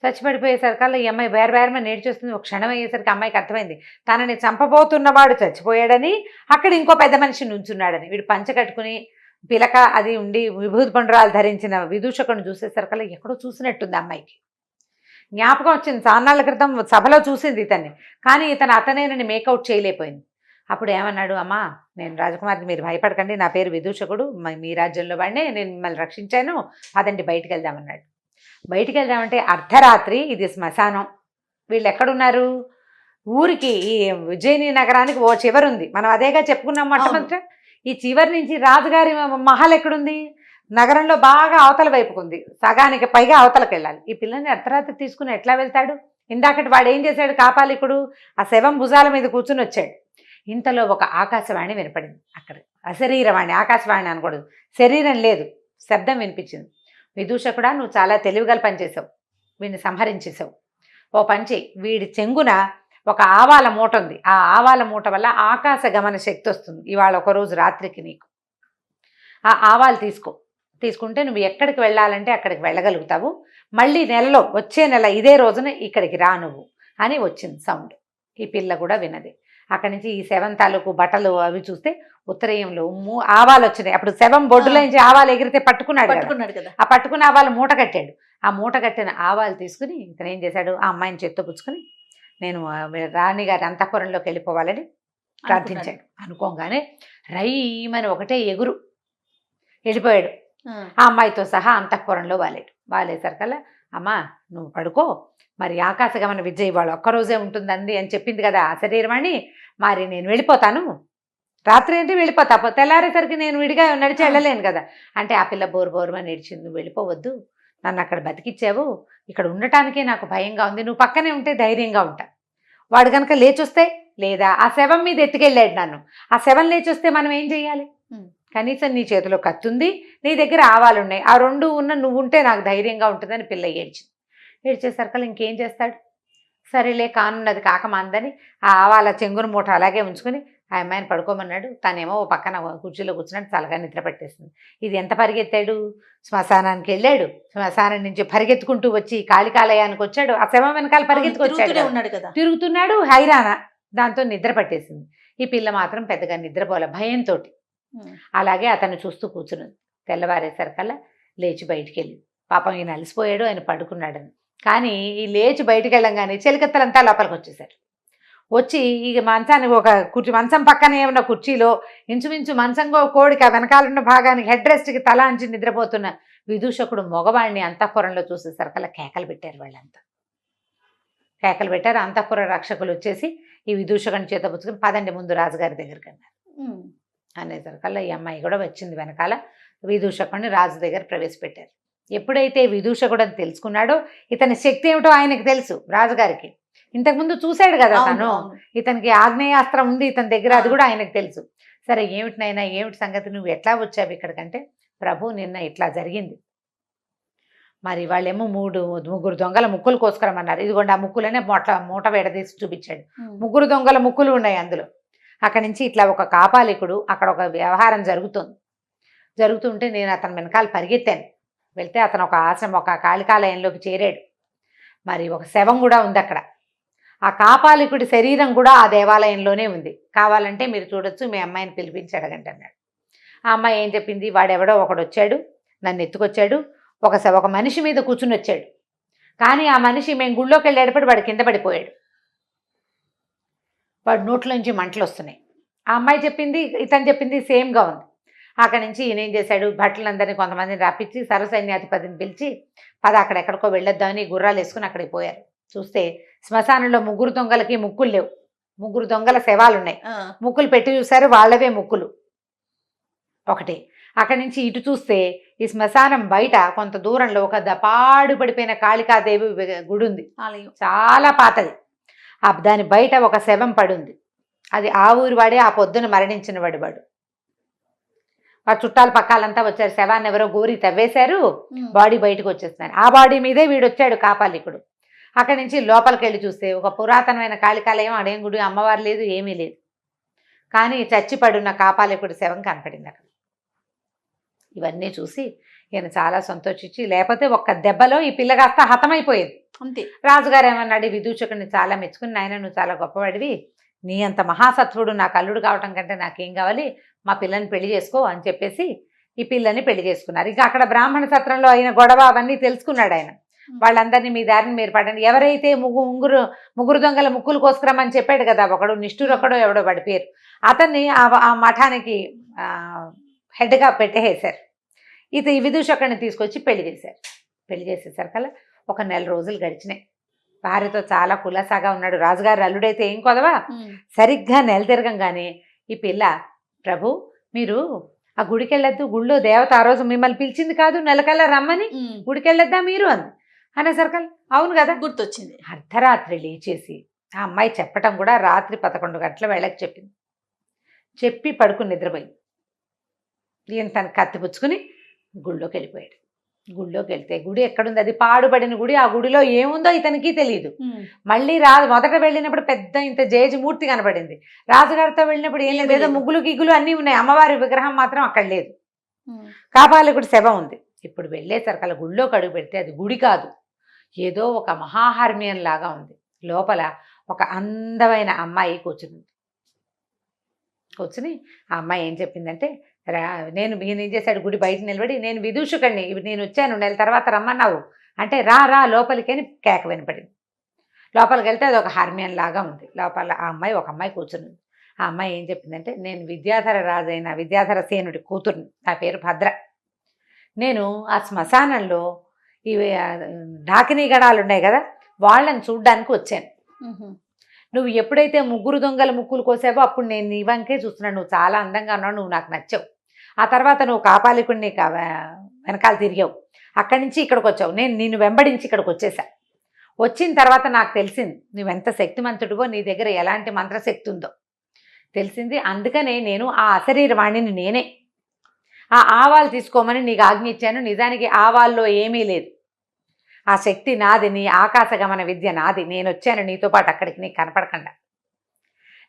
చచ్చిపడిపోయేసరికల్లా ఈ అమ్మాయి బేరమని నేర్చేస్తుంది. ఒక క్షణం అయ్యేసరికి అమ్మాయికి అర్థమైంది తనని చంపబోతున్నవాడు చచ్చిపోయాడని, అక్కడ ఇంకో పెద్ద మనిషి నుంచున్నాడని. వీడు పంచ కట్టుకుని పిలక అది ఉండి విభూతి పండురాలు ధరించిన విదూషకుని చూసేసరికల్లా ఎక్కడో చూసినట్టుంది అమ్మాయికి. జ్ఞాపకం వచ్చింది, చాన్నాళ్ళ క్రితం సభలో చూసింది ఇతన్ని, కానీ అతనేనని మేకౌట్ చేయలేకపోయింది. అప్పుడు ఏమన్నాడు, అమ్మా నేను రాజకుమార్ని, మీరు భయపడకండి, నా పేరు విదూషకుడు, మీ రాజ్యంలో వాడినే, నేను మిమ్మల్ని రక్షించాను, అదండి బయటికి వెళ్దామన్నాడు. బయటికి వెళ్దామంటే అర్ధరాత్రి, ఇది శ్మశానం, వీళ్ళు ఎక్కడున్నారు, ఊరికి ఈ ఉజ్జయిని నగరానికి ఓ చివరుంది, మనం అదేగా చెప్పుకున్నాం మొట్టమొదట. ఈ చివరి నుంచి రాజుగారి మహల్ ఎక్కడుంది, నగరంలో బాగా అవతల వైపుకుంది, సగానికి పైగా అవతలకు వెళ్ళాలి. ఈ పిల్లని అర్ధరాత్రి తీసుకుని ఎట్లా వెళ్తాడు? ఇందాకటి వాడు ఏం చేశాడు, కాపాలికుడు ఆ శవం భుజాల మీద కూర్చుని వచ్చాడు. ఇంతలో ఒక ఆకాశవాణి వినపడింది. అక్కడ అశరీరవాణి, ఆకాశవాణి అనకూడదు, శరీరం లేదు, శబ్దం వినిపించింది. విదూషకుడా, నువ్వు చాలా తెలివిగల పనిచేసావు, వీడిని సంహరించేసావు. ఓ పంచి, వీడి చెంగున ఒక ఆవాల మూట ఉంది, ఆ ఆవాల మూట వల్ల ఆకాశ గమన శక్తి వస్తుంది. ఇవాళ ఒకరోజు రాత్రికి నీకు ఆ ఆవాలు తీసుకుంటే నువ్వు ఎక్కడికి వెళ్ళాలంటే అక్కడికి వెళ్ళగలుగుతావు. మళ్ళీ నెలలో, వచ్చే నెల ఇదే రోజున ఇక్కడికి రా నువ్వు అని వచ్చింది సౌండ్. ఈ పిల్ల కూడా విన్నది. అక్కడి నుంచి ఈ శవం తాలూకు బట్టలు అవి చూస్తే ఉత్తరీయంలో ఆవాలు వచ్చినాయి. అప్పుడు శవం బొడ్డులో నుంచి ఆవాలు ఎగిరితే పట్టుకున్నాడు కదా, ఆ పట్టుకున్న ఆవాలు మూట కట్టాడు. ఆ మూట కట్టిన ఆవాలు తీసుకుని ఇతను ఏం చేశాడు, ఆ అమ్మాయిని చేత్తో పుచ్చుకొని నేను రాణిగారి అంతఃపురంలోకి వెళ్ళిపోవాలని ప్రార్థించాడు. అనుకోగానే రైమని ఒకటే ఎగురు వెళ్ళిపోయాడు. ఆ అమ్మాయితో సహా అంతఃపురంలో వాలేసరికల్లా, అమ్మా నువ్వు పడుకో, మరి ఆకాశగమన విద్య ఇవాళ ఒక్కరోజే ఉంటుందండి అని చెప్పింది కదా ఆ శరీరమణి, మరి నేను వెళ్ళిపోతాను, రాత్రి అంటే వెళ్ళిపోతా, తెల్లారేసరికి నేను విడిగా నడిచి వెళ్ళలేను కదా అంటే, ఆ పిల్ల బోరుమని నడిచింది, నువ్వు వెళ్ళిపోవద్దు, నన్ను అక్కడ బతికిచ్చావు, ఇక్కడ ఉండటానికే నాకు భయంగా ఉంది, నువ్వు పక్కనే ఉంటే ధైర్యంగా ఉంటా. వాడు కనుక లేచొస్తే, లేదా ఆ శవం మీద ఎత్తుకెళ్ళాడు నన్ను, ఆ శవం లేచొస్తే మనం ఏం చెయ్యాలి? కనీసం నీ చేతిలో కత్తుంది, నీ దగ్గర ఆవాలున్నాయి, ఆ రెండు ఉన్న నువ్వు ఉంటే నాకు ధైర్యంగా ఉంటుందని పిల్ల ఏడ్చేసరికల్లా ఇంకేం చేస్తాడు? సరేలే కానున్నది కాకమాందని ఆ ఆవాల చెంగున మూట అలాగే ఉంచుకొని ఆ అమ్మాయిని పడుకోమన్నాడు. తనేమో ఓ పక్కన కుర్చీలో కూర్చున్నట్టు చల్లగా నిద్ర పట్టేస్తుంది. ఇది ఎంత పరిగెత్తాడు, శ్మశానానికి వెళ్ళాడు, శ్మశానం నుంచి పరిగెత్తుకుంటూ వచ్చి కాళికాలయానికి వచ్చాడు, ఆ శవం వెనకాల పరిగెత్తుకొచ్చాడు, తిరుగుతున్నాడు హైరాణ. దాంతో నిద్ర పట్టేసింది. ఈ పిల్ల మాత్రం పెద్దగా నిద్రపోలే, భయంతో అలాగే అతను చూస్తూ కూర్చున్నది. తెల్లవారేసరికల్లా లేచి బయటికి వెళ్ళింది. పాపం ఈయన అలసిపోయాడు, ఆయన పడుకున్నాడని. కానీ ఈ లేచి బయటికి వెళ్ళంగానే చెలికత్తలంతా లోపలికి వచ్చేసారు. వచ్చి ఇక మంచానికి ఒక మంచం పక్కనే ఉన్న కుర్చీలో ఇంచుమించు మంచంగో కోడికి వెనకాలన్న భాగానికి హెడ్ రెస్ట్కి తల అంచి నిద్రపోతున్న విదూషకుడు మగవాడిని అంతఃపురంలో చూసేసరికల్లా కేకలు పెట్టారు. వాళ్ళంతా కేకలు పెట్టారు. అంతఃపుర రక్షకులు వచ్చేసి ఈ విదూషకుని చేత పుచ్చుకొని పదండి ముందు రాజుగారి దగ్గరికి అన్నారు. అనేసరికల్లా ఈ అమ్మాయి కూడా వచ్చింది వెనకాల. విదూషకుడిని రాజు దగ్గర ప్రవేశపెట్టారు. ఎప్పుడైతే విదూషకుడు అని తెలుసుకున్నాడో ఇతని శక్తి ఏమిటో ఆయనకు తెలుసు. రాజుగారికి ఇంతకుముందు చూశాడు కదా తను, ఇతనికి ఆగ్నేయాస్త్రం ఉంది ఇతని దగ్గర, అది కూడా ఆయనకు తెలుసు. సరే ఏమిటినైనా ఏమిటి సంగతి, నువ్వు ఎట్లా వచ్చావు ఇక్కడికంటే, ప్రభు నిన్న ఇట్లా జరిగింది, మరి వాళ్ళేమో ముగ్గురు దొంగల ముక్కులు కోసుకురమన్నారు, ఇదిగోండి ఆ ముక్కులనే మూట వేడదీసి చూపించాడు. 3 దొంగల ముక్కులు ఉన్నాయి అందులో. అక్కడి నుంచి ఇట్లా ఒక కాపాలికుడు, అక్కడ ఒక వ్యవహారం జరుగుతుంటే నేను అతని వెనకాల పరిగెత్తాను. వెళ్తే అతను ఒక ఆశ్రమం, ఒక కాళికాలయంలోకి చేరాడు. మరి ఒక శవం కూడా ఉంది అక్కడ. ఆ కాపాలికుడి శరీరం కూడా ఆ దేవాలయంలోనే ఉంది. కావాలంటే మీరు చూడొచ్చు, మీ అమ్మాయిని పిలిపించి అడగండి అన్నాడు. ఆ అమ్మాయి ఏం చెప్పింది, వాడెవడో ఒకడు వచ్చాడు, నన్ను ఎత్తుకొచ్చాడు, ఒక మనిషి మీద కూర్చుని వచ్చాడు, కానీ ఆ మనిషి మేము గుళ్ళోకి వెళ్ళేటప్పుడు వాడు కింద పడిపోయాడు. వాడు నోట్లోంచి మంటలు వస్తున్నాయి. ఆ అమ్మాయి చెప్పింది ఇతను చెప్పింది సేమ్గా ఉంది. అక్కడి నుంచి ఈయన ఏం చేశాడు, భటులందరినీ కొంతమందిని రప్పించి సర్వసైన్యాధిపతిని పిలిచి అక్కడెక్కడికో వెళ్ళొద్దామని గుర్రాలు వేసుకుని అక్కడికి పోయారు. చూస్తే శ్మశానంలో 3 దొంగలకి ముక్కులు లేవు. 3 దొంగల శవాలు ఉన్నాయి. ముక్కులు పెట్టి చూశారు, వాళ్ళవే ముక్కులు ఒకటి. అక్కడి నుంచి ఇటు చూస్తే ఈ శ్మశానం బయట కొంత దూరంలో ఒక పాడు పడిపోయిన కాళికాదేవి గుడి ఉంది, చాలా పాతది. దాని బయట ఒక శవం పడుంది. అది ఆ ఊరి వాడే, ఆ పొద్దున మరణించిన వాడు. వాడు చుట్టాల పక్కాలంతా వచ్చారు. శవాన్ని ఎవరో గోరి తవ్వేశారు, బాడీ బయటకు వచ్చేస్తున్నారు. ఆ బాడీ మీదే వీడు వచ్చాడు కాపాలికుడు. అక్కడి నుంచి లోపలికి వెళ్ళి చూస్తే ఒక పురాతనమైన కాళికాలయం, అడేం గుడి, అమ్మవారు లేదు, ఏమీ లేదు. కానీ చచ్చిపడున్న కాపాలికుడి శవం కనపడింది అక్కడ. ఇవన్నీ చూసి ఈయన చాలా సంతోషించి, లేకపోతే ఒక్క దెబ్బలో ఈ పిల్ల కాస్త హతమైపోయేది అంతే. రాజుగారు ఏమన్నాడు, విదూషకుడిని చాలా మెచ్చుకుని, నాయన నువ్వు చాలా గొప్పవాడివి, నీ అంత మహాసత్వుడు నాకు అల్లుడు కావటం కంటే నాకేం కావాలి, మా పిల్లని పెళ్లి చేసుకో అని చెప్పేసి ఈ పిల్లని పెళ్లి చేసుకున్నారు. ఇక అక్కడ బ్రాహ్మణ సత్రంలో అయిన గొడవ అవన్నీ తెలుసుకున్నాడు ఆయన. వాళ్ళందరినీ మీ దారిని మీరు పడండి. ఎవరైతే ముగ్గురు దొంగల ముక్కులు కోసుకురమ్మని చెప్పాడు కదా ఒకడు, నిష్ఠురొక్కడో ఎవడో వాడి పేరు, అతన్ని ఆ మఠానికి హెడ్గా పెట్టేసారు. ఈ విదూషకుడిని తీసుకొచ్చి పెళ్లి చేశారు. పెళ్లి చేసేసరికల్లా ఒక 1 నెల రోజులు గడిచినాయి. భార్యతో చాలా కులాసాగా ఉన్నాడు. రాజుగారు అల్లుడైతే ఏం కొదవా. సరిగ్గా నెల తిరగంగానే ఈ పిల్ల, ప్రభు మీరు ఆ గుడికి వెళ్ళొద్దు, గుళ్ళో దేవత ఆ రోజు మిమ్మల్ని పిలిచింది కాదు, నెలకల్లా రమ్మని, గుడికి వెళ్ళొద్దా మీరు అంది. అనేసరికల్ అవును కదా గుర్తొచ్చింది. అర్ధరాత్రి లేచేసి ఆ అమ్మాయి చెప్పటం కూడా రాత్రి 11 గంటల వేళకి చెప్పింది. చెప్పి పడుకుని నిద్రపోయింది. ఈయన తను కత్తిపుచ్చుకుని గుళ్ళోకి వెళ్ళిపోయాడు. గుళ్ళోకి వెళ్తే గుడి ఎక్కడుంది, అది పాడుపడిన గుడి. ఆ గుడిలో ఏముందో ఇతనికి తెలియదు. మళ్ళీ మొదట వెళ్ళినప్పుడు పెద్ద ఇంత జేజమూర్తి కనబడింది. రాజుగారితో వెళ్ళినప్పుడు ఏం లేదు, ఏదో ముగ్గులు గిగ్గులు అన్నీ ఉన్నాయి, అమ్మవారి విగ్రహం మాత్రం అక్కడ లేదు. కాపాలికుడి శవం ఉంది. ఇప్పుడు వెళ్ళేసరికి అలా గుళ్ళోకి అడుగు పెడితే అది గుడి కాదు, ఏదో ఒక మహాహర్మ్యం లాగా ఉంది. లోపల ఒక అందమైన అమ్మాయి కూర్చుని ఆ అమ్మాయి ఏం చెప్పిందంటే, ఈయన ఏం చేశాడు, గుడి బయట నిలబడి, నేను విదూషకుడిని, నేను వచ్చాను, నెల తర్వాత రమ్మన్నావు అంటే, రా లోపలికి అని కేక వినపడింది. లోపలికి వెళ్తే అది ఒక హార్మ్యం లాగా ఉంది. లోపల ఒక అమ్మాయి కూర్చుని. ఆ అమ్మాయి ఏం చెప్పిందంటే, నేను విద్యాధర రాజైన విద్యాధర సేనుడి కూతురుని, నా పేరు భద్ర. నేను ఆ శ్మశానంలో ఇవి డాకినీ గణాలు ఉన్నాయి కదా, వాళ్ళని చూడ్డానికి వచ్చాను. నువ్వు ఎప్పుడైతే 3 దొంగల ముక్కులు కోసావో అప్పుడు నేను నీ వంకే చూస్తున్నాను, నువ్వు చాలా అందంగా ఉన్నావు, నువ్వు నాకు నచ్చావు. ఆ తర్వాత నువ్వు కాపాలికుడిని వెనకాల తిరిగావు, అక్కడి నుంచి ఇక్కడికి వచ్చావు, నేను నిన్ను వెంబడించి ఇక్కడికి వచ్చేసా. వచ్చిన తర్వాత నాకు తెలిసింది నువ్వెంత శక్తిమంతుడివో, నీ దగ్గర ఎలాంటి మంత్రశక్తి ఉందో తెలిసింది. అందుకనే నేను ఆ అశరీరవాణిని నేనే ఆ ఆవాలు తీసుకోమని నీకు ఆజ్ఞ ఇచ్చాను. నిజానికి ఆవాల్లో ఏమీ లేదు, ఆ శక్తి నాది, నీ ఆకాశగమన విద్య నాది. నేను వచ్చాను నీతో పాటు అక్కడికి, నీకు కనపడకుండా.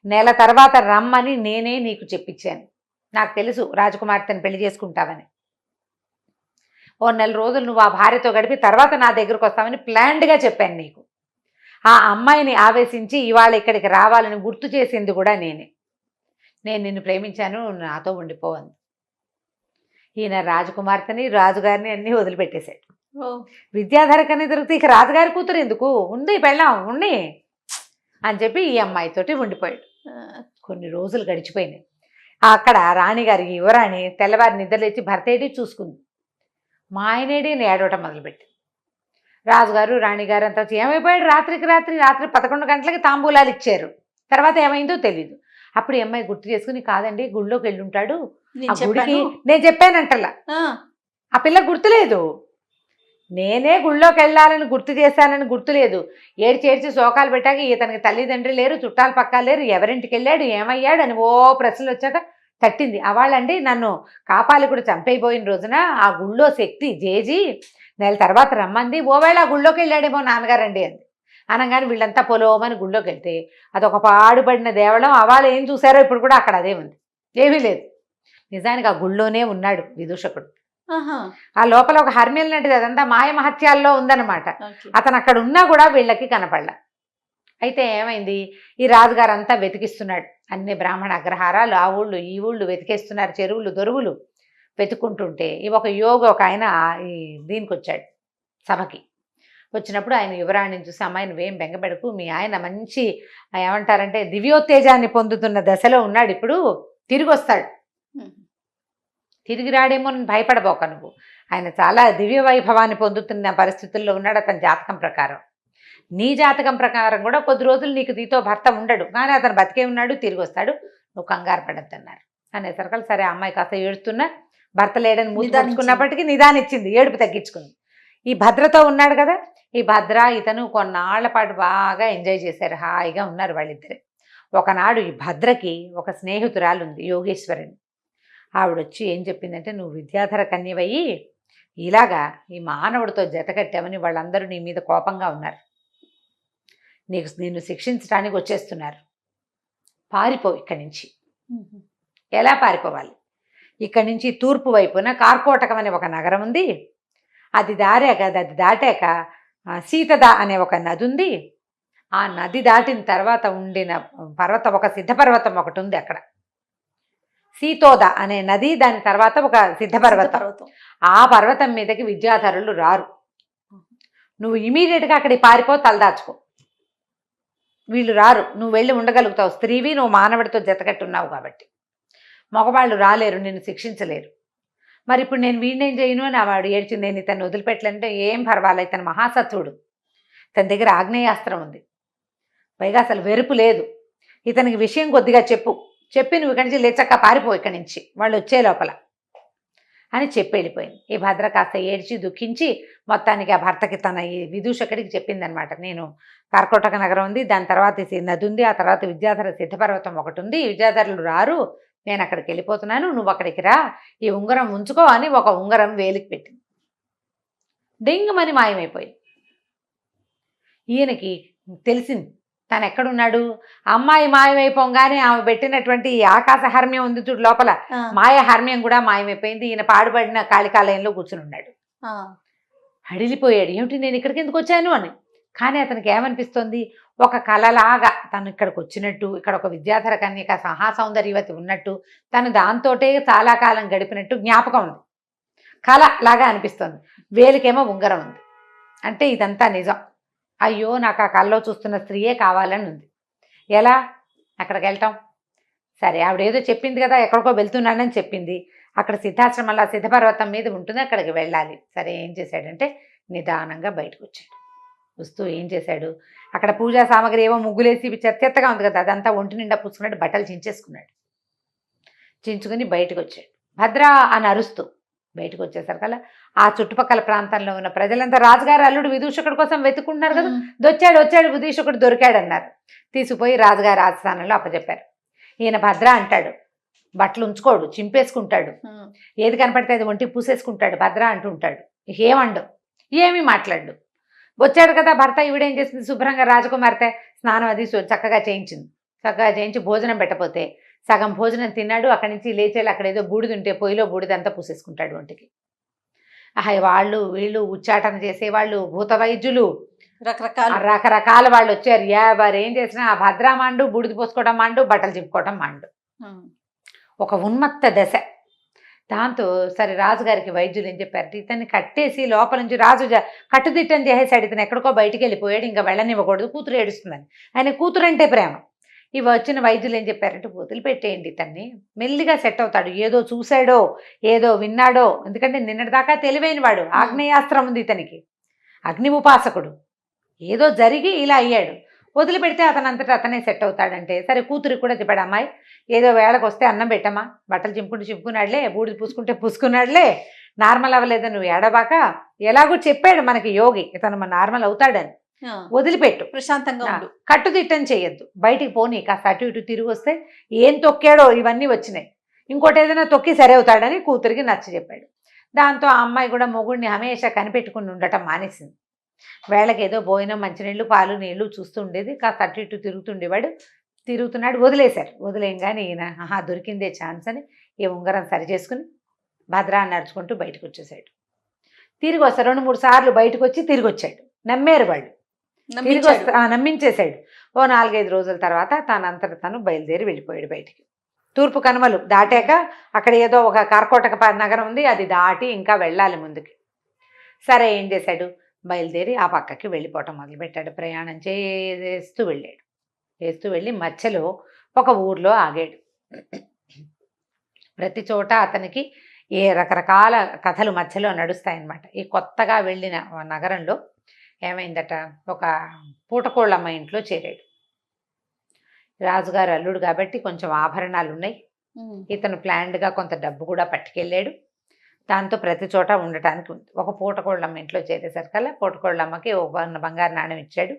నెల తర్వాత రమ్మని నేనే నీకు చెప్పించాను. నాకు తెలుసు రాజకుమార్తెను పెళ్లి చేసుకుంటావని. ఓ 1 నెల రోజులు నువ్వు ఆ భార్యతో గడిపి తర్వాత నా దగ్గరకు వస్తామని ప్లాన్డ్గా చెప్పాను నీకు. ఆ అమ్మాయిని ఆవేశించి ఇవాళ ఇక్కడికి రావాలని గుర్తు చేసింది కూడా నేనే. నేను నిన్ను ప్రేమించాను, నాతో ఉండిపోవాలి. ఈయన రాజకుమార్తెని రాజుగారిని అన్నీ వదిలిపెట్టేశాడు. విద్యాధర కన్నా తిరిగితే ఇక రాజుగారి కూతురు ఎందుకు ఉంది, పెళ్ళాం ఉండి అని చెప్పి ఈ అమ్మాయితోటి ఉండిపోయాడు. కొన్ని రోజులు గడిచిపోయినాయి. అక్కడ రాణిగారి యువరాణి తెల్లవారి నిద్రలేచి భర్తేడి చూసుకుంది. మా ఆయనేడి ఏడవటం మొదలుపెట్టి. రాజుగారు రాణిగారు అంతా ఏమైపోయాడు, రాత్రి 11 గంటలకి తాంబూలాలు ఇచ్చారు. తర్వాత ఏమైందో తెలీదు. అప్పుడు ఈ అమ్మాయి గుర్తు చేసుకుని, కాదండి గుళ్ళోకి వెళ్ళుంటాడు, ఆ గుడికి నేను చెప్పానంటలా. ఆ పిల్ల గుర్తులేదు, నేనే గుళ్ళోకి వెళ్ళాలని గుర్తు చేశానని గుర్తులేదు. ఏడ్చేడ్చి శోకాలు పెట్టాక ఇతనికి తల్లిదండ్రి లేరు, చుట్టాలు పక్కాలు లేరు, ఎవరింటికి వెళ్ళాడు, ఏమయ్యాడు అని ఓ ప్రశ్నలు వచ్చాక తట్టింది. అవాళ్ళండి నన్ను కాపాలికుడు చంపైపోయిన రోజున ఆ గుళ్ళో శక్తి జేజీ నెల తర్వాత రమ్మంది, ఓవేళ ఆ గుళ్ళోకి వెళ్ళాడేమో నాన్నగారండి అంది. అనగానే వీళ్ళంతా పొలోమని గుళ్ళోకి వెళ్తే అదొక పాడుపడిన దేవళం. అవాళ్ళు ఏం చూసారో ఇప్పుడు కూడా అక్కడ అదే ఉంది, ఏమీ లేదు. నిజానికి ఆ గుళ్ళోనే ఉన్నాడు విదూషకుడు. ఆ లోపల ఒక హర్మ్యం లాంటిది, అదంతా మాయ మహత్యాల్లో ఉందన్నమాట. అతను అక్కడ ఉన్నా కూడా వీళ్ళకి కనపడలా. అయితే ఏమైంది, ఈ రాజుగారు అంతా వెతికిస్తున్నాడు, అన్ని బ్రాహ్మణ అగ్రహారాలు ఆ ఊళ్ళు ఈ ఊళ్ళు వెతికేస్తున్నారు, చెరువులు దొరువులు వెతుక్కుంటుంటే ఒక యోగి ఒక ఆయన ఈ దీనికి వచ్చాడు సభకి. వచ్చినప్పుడు ఆయన యువరాణిని చూసి, అమ్మాయి నువ్వేం బెంగపెడకు, మీ ఆయన మంచి ఏమంటారంటే దివ్యోత్తేజాన్ని పొందుతున్న దశలో ఉన్నాడు, ఇప్పుడు తిరిగి వస్తాడు, తిరిగి రాడేమో అని భయపడబోక నువ్వు, ఆయన చాలా దివ్య వైభవాన్ని పొందుతున్న పరిస్థితుల్లో ఉన్నాడు అతని జాతకం ప్రకారం. నీ జాతకం ప్రకారం కూడా కొద్ది రోజులు నీతో భర్త ఉండడు, కానీ అతను బతికే ఉన్నాడు, తిరిగి వస్తాడు, నువ్వు కంగారు పడద్దు అన్నారు. అనేసరికి సరే అమ్మాయి కాస్త ఏడుస్తున్నా, భర్త లేడని మూసుకున్నప్పటికీ నిదానిచ్చింది, ఏడుపు తగ్గించుకుంది. ఈ భద్రతో ఉన్నాడు కదా, ఈ భద్ర ఇతను కొన్నాళ్ల పాటు బాగా ఎంజాయ్ చేశారు, హాయిగా ఉన్నారు వాళ్ళిద్దరే. ఒకనాడు ఈ భద్రకి ఒక స్నేహితురాలు ఉంది, యోగేశ్వరిని. ఆవిడొచ్చి ఏం చెప్పిందంటే, నువ్వు విద్యాధర కన్యవయ్యి ఇలాగా ఈ మానవుడితో జతకట్టామని వాళ్ళందరూ నీ మీద కోపంగా ఉన్నారు, నిన్ను శిక్షించడానికి వచ్చేస్తున్నారు, పారిపో ఇక్కడి నుంచి. ఎలా పారిపోవాలి? ఇక్కడి నుంచి తూర్పు వైపున కార్కోటకం అనే ఒక నగరం ఉంది, అది దాటాక సీతద అనే ఒక నది ఉంది, ఆ నది దాటిన తర్వాత ఉండిన పర్వతం, ఒక సిద్ధపర్వతం ఒకటి ఉంది అక్కడ, సీతోద అనే నది, దాని తర్వాత ఒక సిద్ధపర్వతం. ఆ పర్వతం మీదకి విద్యాధరులు రారు, నువ్వు ఇమీడియట్గా అక్కడికి పారిపో, తలదాచుకో, వీళ్ళు రారు, నువ్వు వెళ్ళి ఉండగలుగుతావు, స్త్రీవి, నువ్వు మానవుడితో జతకట్టున్నావు కాబట్టి, మగవాళ్ళు రాలేరు, నిన్ను శిక్షించలేరు. మరి ఇప్పుడు నేను వీడినేం చేయను అని వాడు ఏడ్చి, నేను ఇతను వదిలిపెట్టలేంటే ఏం పర్వాలేదు, ఇతను మహాసత్వుడు, తన దగ్గర ఆగ్నేయాస్త్రం ఉంది, పైగా అసలు వెరుపు లేదు, ఇతనికి విషయం కొద్దిగా చెప్పి నువ్వు ఇక్కడి నుంచి లేచక్క పారిపో ఇక్కడి నుంచి, వాళ్ళు వచ్చే లోపల అని చెప్పి వెళ్ళిపోయింది. ఈ భద్ర కాస్త ఏడ్చి దుఃఖించి మొత్తానికి ఆ భర్తకి తన ఈ విదూషకుడికి చెప్పిందనమాట, నేను కార్కోటక నగరం ఉంది, దాని తర్వాత నది ఉంది, ఆ తర్వాత విద్యాధర సిద్ధపర్వతం ఒకటి ఉంది, విద్యాధరులు రారు, నేను అక్కడికి వెళ్ళిపోతున్నాను, నువ్వు అక్కడికి రా, ఈ ఉంగరం ఉంచుకో అని ఒక ఉంగరం వేలికి పెట్టింది. డెంగుమని మాయమైపోయింది. ఈయనకి తెలిసింది తను ఎక్కడున్నాడు, అమ్మాయి మాయమైపోగానే ఆమె పెట్టినటువంటి ఆకాశ హర్మ్యం ఉంది చూడు లోపల, మాయ హర్మ్యం కూడా మాయమైపోయింది. ఈయన పాడుపడిన కాళికాలయంలో కూర్చుని ఉన్నాడు, హడిలిపోయాడు, ఏమిటి నేను ఇక్కడికి ఎందుకు వచ్చాను అని. కానీ అతనికి ఏమనిపిస్తుంది, ఒక కళలాగా తను ఇక్కడికి వచ్చినట్టు, ఇక్కడ ఒక విద్యాధర కన్యక మహాసౌందర్యవతి ఉన్నట్టు, తను దాంతోటే చాలా కాలం గడిపినట్టు జ్ఞాపకం ఉంది, కళ లాగా అనిపిస్తుంది. వేలికేమో ఉంగరం ఉంది, అంటే ఇదంతా నిజం. అయ్యో నాకు ఆ కళ్ళలో చూస్తున్న స్త్రీయే కావాలని ఉంది. ఎలా అక్కడికి వెళ్తాం? సరే ఆవిడ ఏదో చెప్పింది కదా, ఎక్కడికో వెళ్తున్నానని చెప్పింది, అక్కడ సిద్ధాశ్రమంలో సిద్ధపర్వతం మీద ఉంటుంది, అక్కడికి వెళ్ళాలి. సరే ఏం చేశాడంటే నిదానంగా బయటకు వచ్చాడు. వస్తూ ఏం చేశాడు, అక్కడ పూజా సామాగ్రి ఏవో ముగ్గులేసి చెత్తగా ఉంది కదా, అదంతా ఒంటి నిండా పూసుకున్నాడు, బట్టలు చించేసుకున్నాడు. చించుకుని బయటకు వచ్చాడు. భద్ర అని అరుస్తూ బయటకు వచ్చేసరికల్లా ఆ చుట్టుపక్కల ప్రాంతంలో ఉన్న ప్రజలంతా రాజుగారు అల్లుడు విదూషకుడి కోసం వెతుకుంటున్నారు కదా, వచ్చాడు విదూషకుడు దొరికాడు అన్నారు. తీసుకుపోయి రాజుగారి ఆస్థానంలో అప్పచెప్పారు. ఈయన భద్ర అంటాడు, బట్టలు ఉంచుకోడు, చింపేసుకుంటాడు, ఏది కనపడితే అది ఒంటికి పూసేసుకుంటాడు, భద్ర అంటుంటాడు. ఏమండు, ఏమీ మాట్లాడు. వచ్చాడు కదా భర్త, ఈవిడేం చేసింది, శుభ్రంగా రాజకుమార్తె స్నానం అది చక్కగా చేయించి భోజనం పెట్టపోతే సగం భోజనం తిన్నాడు. అక్కడి నుంచి లేచేళ్ళు అక్కడ ఏదో బూడిదుంటే పొయ్యిలో బూడిదంతా పూసేసుకుంటాడు ఒంటికి. వాళ్ళు వీళ్ళు ఉచ్చాటన చేసేవాళ్ళు, భూత వైద్యులు, రకరకాల వాళ్ళు వచ్చారు. ఎవరు ఏం చేసినా ఆ భద్రా మాండు, బూడిది పోసుకోవడం మాండు, బట్టలు చింపుకోవడం మాండు, ఒక ఉన్మత్త దశ. దాంతో సరే రాజుగారికి వైద్యులు ఏం చెప్పారు, ఇతన్ని కట్టేసి లోపల నుంచి రాజు కట్టుదిట్టం చేసేసాడు, ఇతను ఎక్కడికో బయటికి వెళ్ళిపోయాడు, ఇంకా వెళ్ళనివ్వకూడదు, కూతురు ఏడుస్తుందని. ఆయన కూతురు అంటే ప్రేమ. ఇవి వచ్చిన వైద్యులు ఏం చెప్పారంటే, వదిలిపెట్టేయండి, ఇతన్ని మెల్లిగా సెట్ అవుతాడు, ఏదో చూశాడో ఏదో విన్నాడో, ఎందుకంటే నిన్నటిదాకా తెలివైన వాడు, ఆగ్నేయాస్త్రం ఉంది ఇతనికి, అగ్ని ఉపాసకుడు, ఏదో జరిగి ఇలా అయ్యాడు, వదిలిపెడితే అతనంతటా అతనే సెట్ అవుతాడంటే. సరే కూతురికి కూడా చెప్పాడు, అమ్మాయి ఏదో వేళకు వస్తే అన్నం పెట్టమ్మా, బట్టలు చింపుకున్నాడులే, బూడిది పూసుకున్నాడులే, నార్మల్ అవ్వలేదు, నువ్వు ఏడబాక, ఎలాగో చెప్పాడు మనకి యోగి, ఇతను నార్మల్ అవుతాడని, వదిలిపెట్టు, ప్రశాంతంగా ఉండు, కట్టుదిట్టం చేయొద్దు, బయటికి పోనీ, కాస్త అటు ఇటు తిరిగి వస్తే ఏం తొక్కాడో ఇవన్నీ వచ్చినాయి, ఇంకోటి ఏదైనా తొక్కి సరే అవుతాడని కూతురికి నచ్చ చెప్పాడు. దాంతో ఆ అమ్మాయి కూడా మొగుడిని హమేషా కనిపెట్టుకుని ఉండటం మానేసింది. వేళకి ఏదో భోజనం, మంచినీళ్ళు, పాలు, నీళ్లు చూస్తూ ఉండేది, కాస్త అటు ఇటు తిరుగుతున్నాడు, వదిలేశారు. వదిలేయంగానే ఈయన దొరికిందే ఛాన్స్ అని ఈ ఉంగరం సరి చేసుకుని భద్రా నడుచుకుంటూ బయటకు వచ్చేసాడు. తిరిగి వస్తారు 2-3 సార్లు బయటకు వచ్చి తిరిగి వచ్చాడు. నమ్మారు వాళ్ళు, తిరిగి నమ్మించేశాడు. ఓ 4-5 రోజుల తర్వాత తనంతట తను బయలుదేరి వెళ్ళిపోయాడు బయటికి. తూర్పు కనుమలు దాటాక అక్కడ ఏదో ఒక కార్కోటక నగరం ఉంది, అది దాటి ఇంకా వెళ్ళాలి ముందుకి. సరే ఏం చేశాడు, బయలుదేరి ఆ పక్కకి వెళ్ళిపోవటం మొదలుపెట్టాడు. ప్రయాణం చేస్తూ వెళ్ళి మధ్యలో ఒక ఊర్లో ఆగాడు. ప్రతి చోట అతనికి రకరకాల కథలు మధ్యలో నడుస్తాయన్నమాట. ఈ కొత్తగా వెళ్ళిన నగరంలో ఏమైందట, ఒక పూటకోళ్ళమ్మ ఇంట్లో చేరాడు. రాజుగారు అల్లుడు కాబట్టి కొంచెం ఆభరణాలు ఉన్నాయి. ఇతను ప్లాన్డ్గా కొంత డబ్బు కూడా పట్టుకెళ్ళాడు. దాంతో ప్రతి చోట ఉండటానికి ఉంది. ఒక పూటకోళ్ళమ్మ ఇంట్లో చేరేసరికల్లా పూటకోళ్ళమ్మకి ఒక బంగారు నాణ్యం ఇచ్చాడు.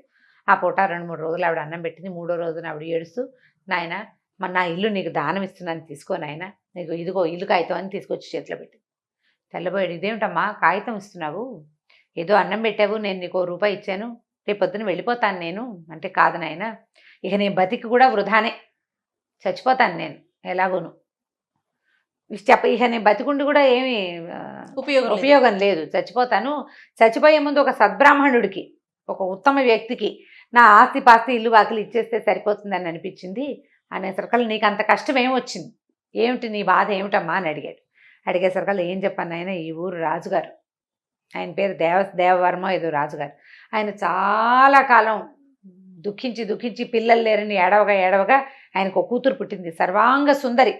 ఆ పూట 2-3 రోజులు ఆవిడ అన్నం పెట్టింది. 3వ రోజున ఆవిడ ఏడుస్తూ, నాయన మరి నా ఇల్లు నీకు దానం ఇస్తున్నాను, తీసుకో నాయన, నీకు ఇదిగో ఇల్లు కాగితం అని తీసుకొచ్చి చేతిలో పెట్టింది. తెల్లబోయాడు, ఇదేమిటమ్మా కాగితం ఇస్తున్నావు, ఏదో అన్నం పెట్టావు, నేను నీకు ₹1 ఇచ్చాను, రేపు పొద్దున వెళ్ళిపోతాను నేను అంటే, కాదు నాయన, ఇక నేను బతికి కూడా వృధానే, చచ్చిపోతాను నేను ఎలాగోను, ఇక నేను బతికుండి కూడా ఏమీ ఉపయోగం లేదు, చచ్చిపోతాను, చచ్చిపోయే ముందు ఒక సద్బ్రాహ్మణుడికి, ఒక ఉత్తమ వ్యక్తికి నా ఆస్తి పాస్తి ఇల్లు వాకిలు ఇచ్చేస్తే సరిపోతుందని అనిపించింది అనేసరికల్లా నీకు అంత కష్టం ఏమొచ్చింది, ఏమిటి నీ బాధ ఏమిటమ్మా అని అడిగాడు. అడిగేసరికల్లా ఏం చెప్పాను ఆయన, ఈ ఊరు రాజుగారు, ఆయన పేరు దేవవర్మ ఏదో రాజుగారు, ఆయన చాలా కాలం దుఃఖించి పిల్లలు లేరని ఏడవగా ఆయనకు ఒక కూతురు పుట్టింది, సర్వాంగ సుందరి,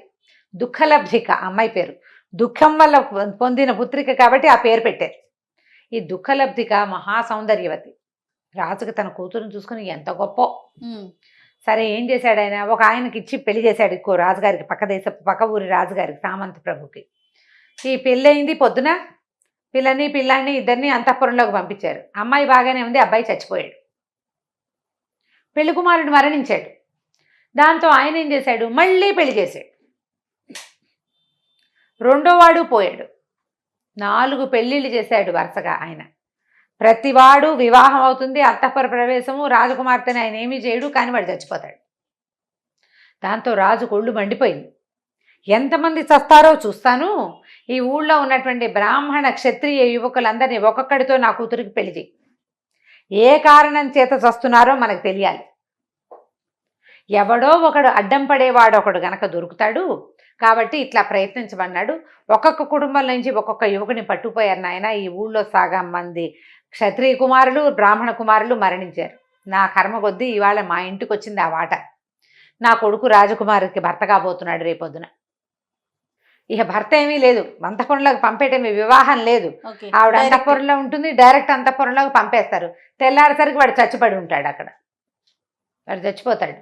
దుఃఖలబ్ధిక అమ్మాయి పేరు, దుఃఖం వల్ల పొందిన పుత్రిక కాబట్టి ఆ పేరు పెట్టారు. ఈ దుఃఖలబ్ధిక మహాసౌందర్యవతి. రాజుకి తన కూతురుని చూసుకుని ఎంత గొప్ప. సరే ఏం చేశాడు ఆయన, ఒక ఆయనకి ఇచ్చి పెళ్లి చేశాడు, ఇంకో రాజుగారికి, పక్క ఊరి రాజుగారికి, సామంత ప్రభుకి. ఈ పెళ్ళయింది, పొద్దున పిల్లాన్ని ఇద్దరిని అంతఃపురంలోకి పంపించారు. అమ్మాయి బాగానే ఉంది, అబ్బాయి చచ్చిపోయాడు. పెళ్లి కుమారుడు మరణించాడు. దాంతో ఆయన ఏం చేశాడు, మళ్ళీ పెళ్లి చేశాడు. రెండోవాడు పోయాడు. 4 పెళ్ళిళ్ళు చేశాడు వరుసగా ఆయన. ప్రతివాడు వివాహం అవుతుంది, అంతఃపుర ప్రవేశము, రాజకుమార్తెని ఆయన ఏమీ చేయడు, కానీ వాడు చచ్చిపోతాడు. దాంతో రాజు కొళ్ళు మండిపోయింది. ఎంతమంది చస్తారో చూస్తాను, ఈ ఊళ్ళో ఉన్నటువంటి బ్రాహ్మణ క్షత్రియ యువకులందరినీ ఒక్కొక్కడితో నా కూతురికి పెళ్లి చేయి, ఏ కారణం చేత చస్తున్నారో మనకు తెలియాలి, ఎవడో ఒకడు అడ్డం పడేవాడు ఒకడు గనక దొరుకుతాడు, కాబట్టి ఇట్లా ప్రయత్నించమన్నాడు. ఒక్కొక్క కుటుంబం నుంచి ఒక్కొక్క యువకుని పట్టుకుపోయారు నాయన. ఈ ఊళ్ళో సగం మంది క్షత్రియ కుమారులు, బ్రాహ్మణ కుమారులు మరణించారు. నా కర్మ కొద్దీ ఇవాళ మా ఇంటికి వచ్చింది ఆ వాట. నా కొడుకు రాజకుమారికి భర్త కాబోతున్నాడు రేపొద్దున. ఇక భర్త ఏమీ లేదు, అంతఃపురంలోకి పంపేటేమీ, వివాహం లేదు, ఆవిడ అంతఃపురంలో ఉంటుంది, డైరెక్ట్ అంతఃపురంలోకి పంపేస్తారు. తెల్లారేసరికి వాడు చచ్చిపడి ఉంటాడు అక్కడ, వాడు చచ్చిపోతాడు.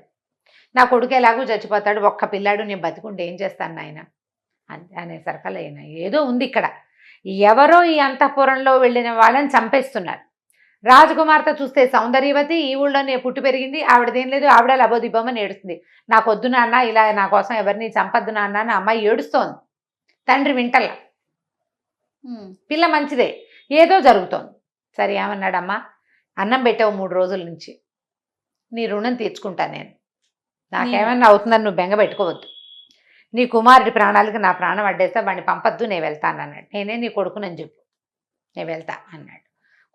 నా కొడుకు ఎలాగూ చచ్చిపోతాడు, ఒక్క పిల్లాడు, నేను బతికుంటే ఏం చేస్తాను నాయన అనేసరికల్లా అయినా ఏదో ఉంది ఇక్కడ, ఎవరో ఈ అంతఃపురంలో వెళ్ళిన వాళ్ళని చంపేస్తున్నారు. రాజకుమార్తె చూస్తే సౌందర్యవతి, ఈ ఊళ్ళోనే పుట్టి పెరిగింది, ఆవిడదేం లేదు, ఆవిడ లబోదిబ్బమని ఏడుస్తుంది. నాకు వద్దు నాన్న, ఇలా నా కోసం ఎవరిని చంపద్దు నాన్న అని అమ్మాయి ఏడుస్తోంది. తండ్రి వింటల్లా. పిల్ల మంచిదే, ఏదో జరుగుతోంది. సరే ఏమన్నాడమ్మా, అన్నం పెట్టావు 3 రోజుల నుంచి, నీ రుణం తీర్చుకుంటా నేను, నాకేమన్నా అవుతుందని నువ్వు బెంగ పెట్టుకోవద్దు, నీ కుమారుడి ప్రాణాలకి నా ప్రాణం అడ్డేస్తా, వాడిని పంపద్దు, నేను వెళ్తాను అన్నాడు. నేనే నీ కొడుకునని చెప్పు, నేను వెళ్తా అన్నాడు.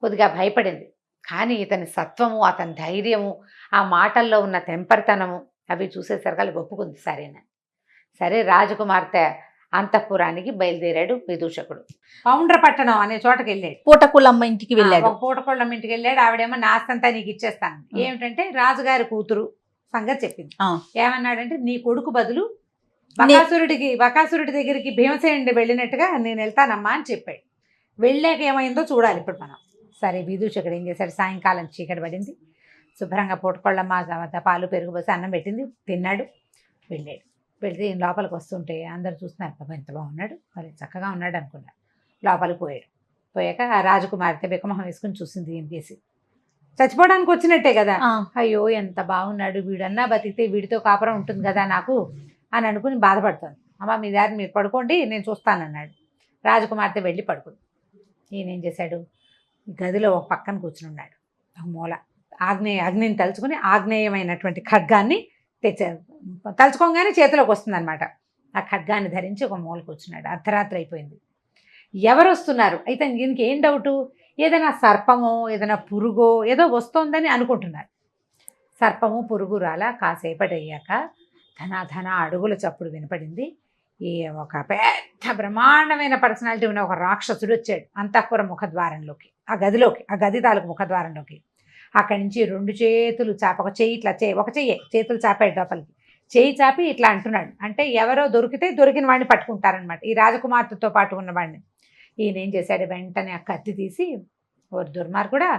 కొద్దిగా భయపడింది, కానీ ఇతని సత్వము, అతని ధైర్యము, ఆ మాటల్లో ఉన్న తెంపరితనము అవి చూసేసరికి ఒప్పుకుంది. సరేనా, సరే రాజకుమార్తె అంతఃపురానికి బయలుదేరాడు విదూషకుడు. పౌండ్రపట్టణం అనే చోటకి వెళ్ళాడు. పూటకోళ్ళమ్మ ఇంటికి వెళ్ళాడు. పూటకోళ్ళమ్మ ఇంటికి వెళ్ళాడు. ఆవిడేమో నాస్తంతా నీకు ఇచ్చేస్తాను, ఏమిటంటే రాజుగారి కూతురు సంగతి చెప్పింది. ఏమన్నాడంటే, నీ కొడుకు బదులు బకాసురుడి దగ్గరికి భీమసేనుడి వెళ్ళినట్టుగా నేను వెళ్తానమ్మా అని చెప్పాడు. వెళ్ళాక ఏమైందో చూడాలి ఇప్పుడు మనం. సరే విదూషకుడు ఏం చేశాడు, సాయంకాలం చీకటి పడింది, శుభ్రంగా పూటకోళ్ళమ్మ పాలు పెరుగు పోసి అన్నం పెట్టింది, తిన్నాడు, వెళ్ళాడు. వెళ్తే లోపలికి వస్తుంటే అందరు చూస్తున్నారు, పాపం ఎంత బాగున్నాడు, మరి చక్కగా ఉన్నాడు అనుకున్నాడు. లోపలికి పోయాక ఆ రాజకుమార్తె బిక్కమొహం వేసుకుని చూసింది, ఏం చేసి చచ్చిపోవడానికి వచ్చినట్టే కదా, అయ్యో ఎంత బాగున్నాడు, వీడన్నా బతికితే వీడితో కాపురం ఉంటుంది కదా నాకు అని అనుకుని బాధపడుతుంది. అమ్మ మీ దారి మీరు పడుకోండి, నేను చూస్తానన్నాడు. రాజకుమార్తె వెళ్ళి పడుకుంది. ఈయనేం చేశాడు, గదిలో ఒక పక్కన కూర్చుని ఉన్నాడు, ఒక మూల అగ్నిని తలుచుకుని ఆగ్నేయమైనటువంటి ఖడ్గాన్ని తెచ్చారు. తలుచుకోగానే చేతిలోకి వస్తుందన్నమాట. ఆ ఖడ్గాన్ని ధరించి ఒక మూల కూర్చున్నాడు. అర్ధరాత్రి అయిపోయింది. ఎవరు వస్తున్నారు అయితే దీనికి ఏం డౌటు, ఏదైనా సర్పమో ఏదైనా పురుగో ఏదో వస్తోందని అనుకుంటున్నారు. సర్పము పురుగు రాలా. కాసేపటి అయ్యాక ధన అడుగుల చప్పుడు వినపడింది. ఈ ఒక పెద్ద పెద్ద బ్రహ్మాండమైన పర్సనాలిటీ ఉన్న ఒక రాక్షసుడు వచ్చాడు అంతఃపుర ముఖద్వారంలోకి, ఆ గదిలోకి, ఆ గది తాలూకు ముఖద్వారంలోకి. అక్కడి నుంచి 2 చేతులు చాప, ఒక చెయ్యి ఇట్లా ఒక చెయ్యే, చేతులు చాపాడు లోపలికి. చెయ్యి చాపి ఇట్లా అంటున్నాడు. అంటే ఎవరో దొరికితే దొరికిన వాడిని పట్టుకుంటారనమాట, ఈ రాజకుమార్తెతో పాటు ఉన్నవాడిని. ఈయన ఏం చేశాడు, వెంటనే ఆ కత్తి తీసి, ఓ దుర్మార్గుడా,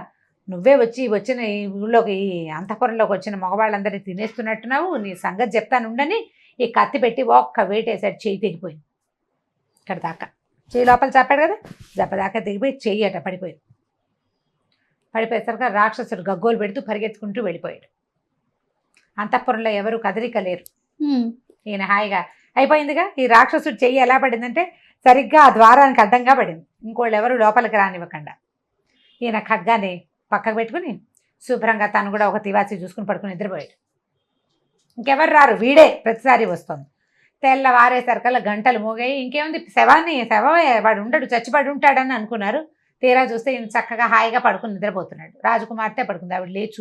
నువ్వే వచ్చిన ఈ ఊళ్ళోకి, ఈ అంతఃపురంలోకి వచ్చిన మగవాళ్ళందరినీ తినేస్తున్నట్టున్నావు, నీ సంగతి చెప్తానుండని ఈ కత్తి పెట్టి ఒక్క వేటేశాడు. చెయ్యి తెగిపోయింది. ఇక్కడ దాకా చెయ్యి లోపల చాపాడు కదా, దెబ్బదాకా తెగిపోయి చెయ్యి అట పడిపోయింది. పడిపోయేసరికి రాక్షసుడు గగ్గోలు పెడుతూ పరిగెత్తుకుంటూ వెళ్ళిపోయాడు. అంతఃపురంలో ఎవరు కదలిక లేరు. ఈయన హాయిగా అయిపోయిందిగా. ఈ రాక్షసుడు చెయ్యి ఎలా పడిందంటే సరిగ్గా ఆ ద్వారానికి అడ్డంగా పడింది, ఇంకోళ్ళు ఎవరు లోపలికి రానివ్వకుండా. ఈయన ఖడ్గాని పక్కకు పెట్టుకుని శుభ్రంగా తను కూడా ఒక తివాచి చూసుకుని పడుకుని నిద్రపోయాడు. ఇంకెవరు రారు, వీడే ప్రతిసారి వస్తుంది. తెల్లవారేసరికల్లా గంటలు మోగాయి. ఇంకేముంది, శవమే, వాడు ఉండడు, చచ్చిపడి ఉంటాడని అనుకున్నారు. తీరా చూస్తే ఈయన చక్కగా హాయిగా పడుకుని నిద్రపోతున్నాడు. రాజకుమార్తె పడుకుంది. ఆవిడ లేచి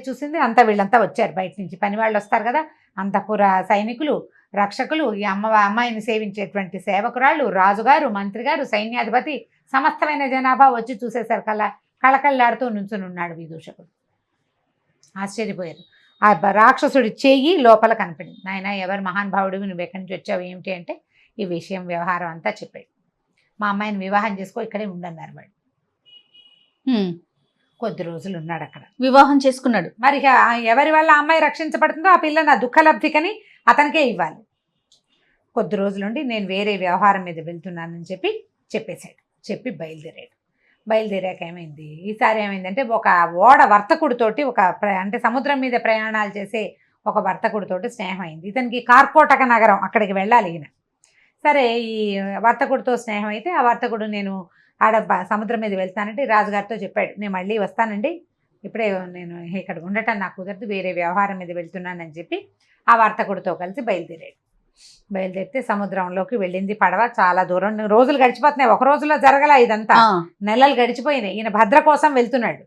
చూసింది. అంతా వీళ్ళంతా వచ్చారు బయట నుంచి, పని వాళ్ళు వస్తారు కదా, అంతఃపుర సైనికులు, రక్షకులు, ఈ అమ్మాయిని సేవించేటువంటి సేవకురాళ్ళు, రాజుగారు, మంత్రి గారు, సైన్యాధిపతి, సమస్తమైన జనాభా వచ్చి చూసేసరికల్లా కళకళ్ళాడుతూ నుంచుని ఉన్నాడు విదూషకుడు. ఆశ్చర్యపోయారు. ఆ రాక్షసుడి చెయ్యి లోపల కనపడింది. నాయన, ఎవరు మహానుభావుడివి, నువ్వు ఎక్కడి నుంచి వచ్చావు ఏమిటి అంటే ఈ విషయం వ్యవహారం అంతా చెప్పాడు. మా అమ్మాయిని వివాహం చేసుకో, ఇక్కడే ఉండన్నారు వాడు. కొద్ది రోజులు ఉన్నాడు అక్కడ, వివాహం చేసుకున్నాడు. మరి ఎవరి వల్ల ఆ అమ్మాయి రక్షించబడుతుందో ఆ పిల్ల నా దుఃఖలబ్ధికని అతనికే ఇవ్వాలి. కొద్ది రోజులుండి నేను వేరే వ్యవహారం మీద వెళ్తున్నానని చెప్పేశాడు. చెప్పి బయలుదేరాక ఏమైంది, ఈసారి ఏమైందంటే ఒక ఓడ వర్తకుడితోటి, అంటే సముద్రం మీద ప్రయాణాలు చేసే ఒక వర్తకుడితోటి స్నేహం అయింది. ఇతనికి కార్కోటక నగరం, అక్కడికి వెళ్ళాలి ఈయన. సరే, ఈ వర్తకుడితో స్నేహం అయితే ఆ వర్తకుడు నేను ఆడ సముద్రం మీద వెళ్తానంటే రాజుగారితో చెప్పాడు, నేను మళ్ళీ వస్తానండి, ఇప్పుడే నేను ఇక్కడ ఉండటం నాకు కుదరదు, వేరే వ్యవహారం మీద వెళ్తున్నానని చెప్పి ఆ వర్తకుడితో కలిసి బయలుదేరితే సముద్రంలోకి వెళ్ళింది పడవ. చాలా దూరం, రోజులు గడిచిపోతున్నాయి. ఒక రోజులో జరగల ఇదంతా, నెలలు గడిచిపోయినాయి. ఈయన భద్ర కోసం వెళ్తున్నాడు.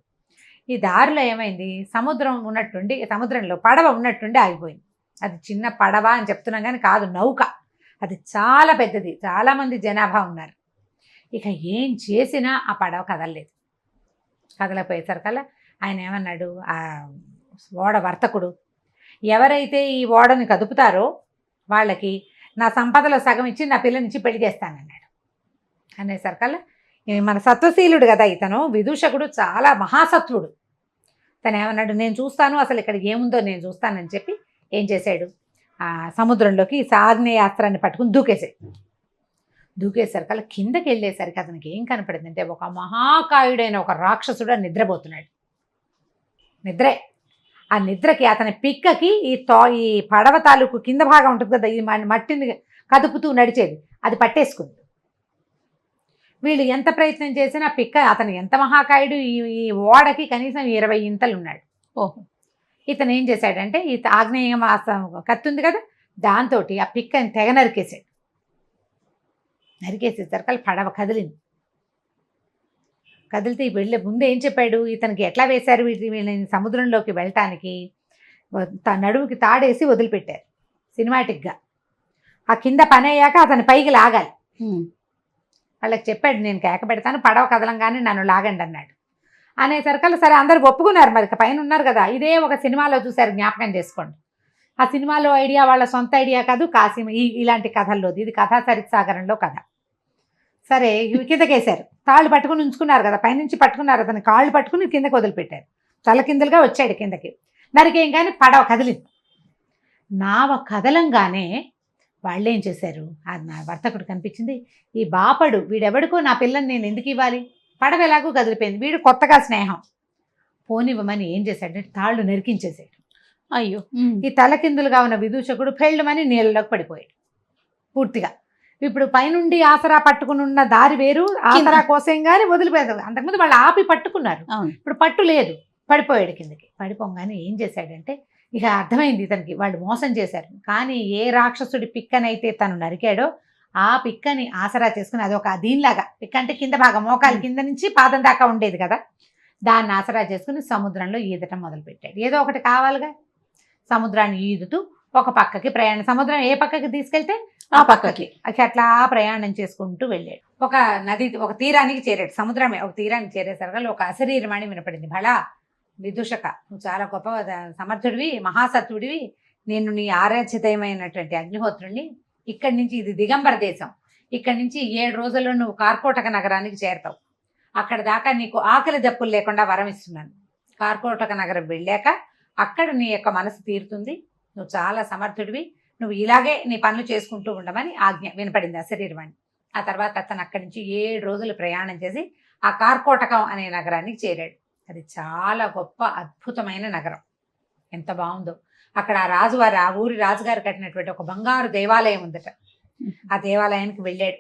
ఈ దారిలో ఏమైంది, సముద్రంలో పడవ ఉన్నట్టుండి ఆగిపోయింది. అది చిన్న పడవ అని చెప్తున్నాం కానీ కాదు, నౌక. అది చాలా పెద్దది, చాలామంది జనాభా ఉన్నారు. ఇక ఏం చేసినా ఆ పడవ కదలపోయేసరికల్లా ఆయన ఏమన్నాడు, ఆ ఓడ వర్తకుడు, ఎవరైతే ఈ ఓడని కదుపుతారో వాళ్ళకి నా సంపదలో సగం ఇచ్చి నా పిల్లనిచ్చి పెళ్లి చేస్తానన్నాడు. అనేసరికల్లా మన సత్వశీలుడు కదా ఇతను, విదూషకుడు చాలా మహాసత్వుడు. తను ఏమన్నాడు, నేను చూస్తాను, అసలు ఇక్కడ ఏముందో నేను చూస్తానని చెప్పి ఏం చేశాడు, ఆ సముద్రంలోకి ఆగ్నేయాస్త్రాన్ని పట్టుకుని దూకేసరికల్లా కిందకి వెళ్ళేసరికి అతనికి ఏం కనపడిందంటే ఒక మహాకాయుడైన ఒక రాక్షసుడు నిద్రపోతున్నాడు. నిద్రే. ఆ నిద్రకి అతని పిక్కకి ఈ పడవ తాలూకు కింద భాగం ఉంటుంది కదా, ఈ మట్టిని కదుపుతూ నడిచేది, అది పట్టేసుకుంది. వీళ్ళు ఎంత ప్రయత్నం చేసినా పిక్క, అతను ఎంత మహాకాయుడు, ఈ ఓడకి కనీసం 20 ఇంతలు ఉన్నాడు. ఇతను ఏం చేశాడంటే ఈ ఆగ్నేయ కత్తి ఉంది కదా, దాంతో ఆ పిక్కని తెగ నరికేసేసరికి పడవ కదిలితే వెళ్ళే ముందు ఏం చెప్పాడు, ఇతనికి ఎట్లా వేశారు వీళ్ళని సముద్రంలోకి వెళ్ళటానికి, నడువుకి తాడేసి వదిలిపెట్టారు సినిమాటిక్గా. ఆ కింద పని అయ్యాక అతని పైకి లాగాలి. వాళ్ళకి చెప్పాడు, నేను కేక పెడతాను, పడవ కదలంగానే నన్ను లాగండి అన్నాడు. అనేసరికల్లా సరే అందరు ఒప్పుకున్నారు. మరి పైన ఉన్నారు కదా, ఇదే ఒక సినిమాలో చూశారు, జ్ఞాపకం చేసుకోండి. ఆ సినిమాలో ఐడియా వాళ్ళ సొంత ఐడియా కాదు, కాసిం ఇలాంటి కథల్లోది, ఇది కథా సరిత్సాగరంలో కథ. సరే, కిందకేశారు, తాళ్ళు పట్టుకుని ఉంచుకున్నారు కదా, పైనుంచి పట్టుకున్నారు, అతని కాళ్ళు పట్టుకుని కిందకి వదిలిపెట్టారు. తల కిందలుగా వచ్చాడు కిందకి. నరికేం కానీ పడవ కదిలింది. నావ కదలంగానే వాళ్ళు ఏం చేశారు, నా వర్తకుడు కనిపించింది, ఈ బాపడు వీడెవడికో నా పిల్లని నేను ఎందుకు ఇవ్వాలి, పడవ ఎలాగో కదిలిపోయింది, వీడు కొత్తగా స్నేహం పోనివ్వమని ఏం చేశాడంటే తాళ్ళు నరికించేశాడు. అయ్యో. ఈ తలకిందులుగా ఉన్న విదూషకుడు పెళ్ళమని నీళ్ళలోకి పడిపోయాడు పూర్తిగా. ఇప్పుడు పైనుండి ఆసరా పట్టుకుని ఉన్న దారి వేరు, ఆసరా కోసం కానీ వదిలిపోయారు. అంతకుముందు వాళ్ళు ఆపి పట్టుకున్నారు, ఇప్పుడు పట్టు లేదు, పడిపోయాడు కిందకి. పడిపోగానే ఏం చేశాడంటే ఇక అర్థమైంది ఇతనికి, వాళ్ళు మోసం చేశారు. కానీ ఏ రాక్షసుడి పిక్కనైతే తను నరికాడో ఆ పిక్కని ఆసరా చేసుకుని, అదొక దీనిలాగా, పిక్క అంటే కింద భాగం, మోకాలు కింద నుంచి పాదం దాకా ఉండేది కదా, దాన్ని ఆసరా చేసుకుని సముద్రంలో ఈదటం మొదలుపెట్టాడు. ఏదో ఒకటి కావాలిగా, సముద్రాన్ని ఈదుతూ ఒక పక్కకి ప్రయాణం, సముద్రం ఏ పక్కకి తీసుకెళ్తే ఆ పక్కకి. అట్లా ప్రయాణం చేసుకుంటూ వెళ్ళాడు. ఒక నది, ఒక తీరానికి చేరాడు. సముద్రమే ఒక తీరానికి చేరేసరికి ఒక అశరీరవాణి వినపడింది. భళా విదూషక, నువ్వు చాలా గొప్ప సమర్థుడివి, మహాసత్తుడివి, నేను నీ ఆరాధ్యతమైనటువంటి అగ్నిహోత్రుణ్ణి. ఇక్కడి నుంచి, ఇది దిగంబర దేశం, ఇక్కడి నుంచి 7 రోజుల్లో నువ్వు కార్కోటక నగరానికి చేరతావు. అక్కడ దాకా నీకు ఆకలి దప్పులు లేకుండా వరం ఇస్తున్నాను. కార్కోటక నగరం వెళ్ళాక అక్కడ నీ యొక్క మనసు తీరుతుంది, నువ్వు చాలా సమర్థుడివి, నువ్వు ఇలాగే నీ పనులు చేసుకుంటూ ఉండమని ఆజ్ఞ వినపడింది అశరీరవాణి. ఆ తర్వాత అతను అక్కడి నుంచి 7 రోజులు ప్రయాణం చేసి ఆ కార్కోటకం అనే నగరానికి చేరాడు. అది చాలా గొప్ప అద్భుతమైన నగరం, ఎంత బాగుందో. అక్కడ ఆ రాజువారు, ఆ ఊరి రాజుగారు కట్టినటువంటి ఒక బంగారు దేవాలయం ఉందట. ఆ దేవాలయానికి వెళ్ళాడు.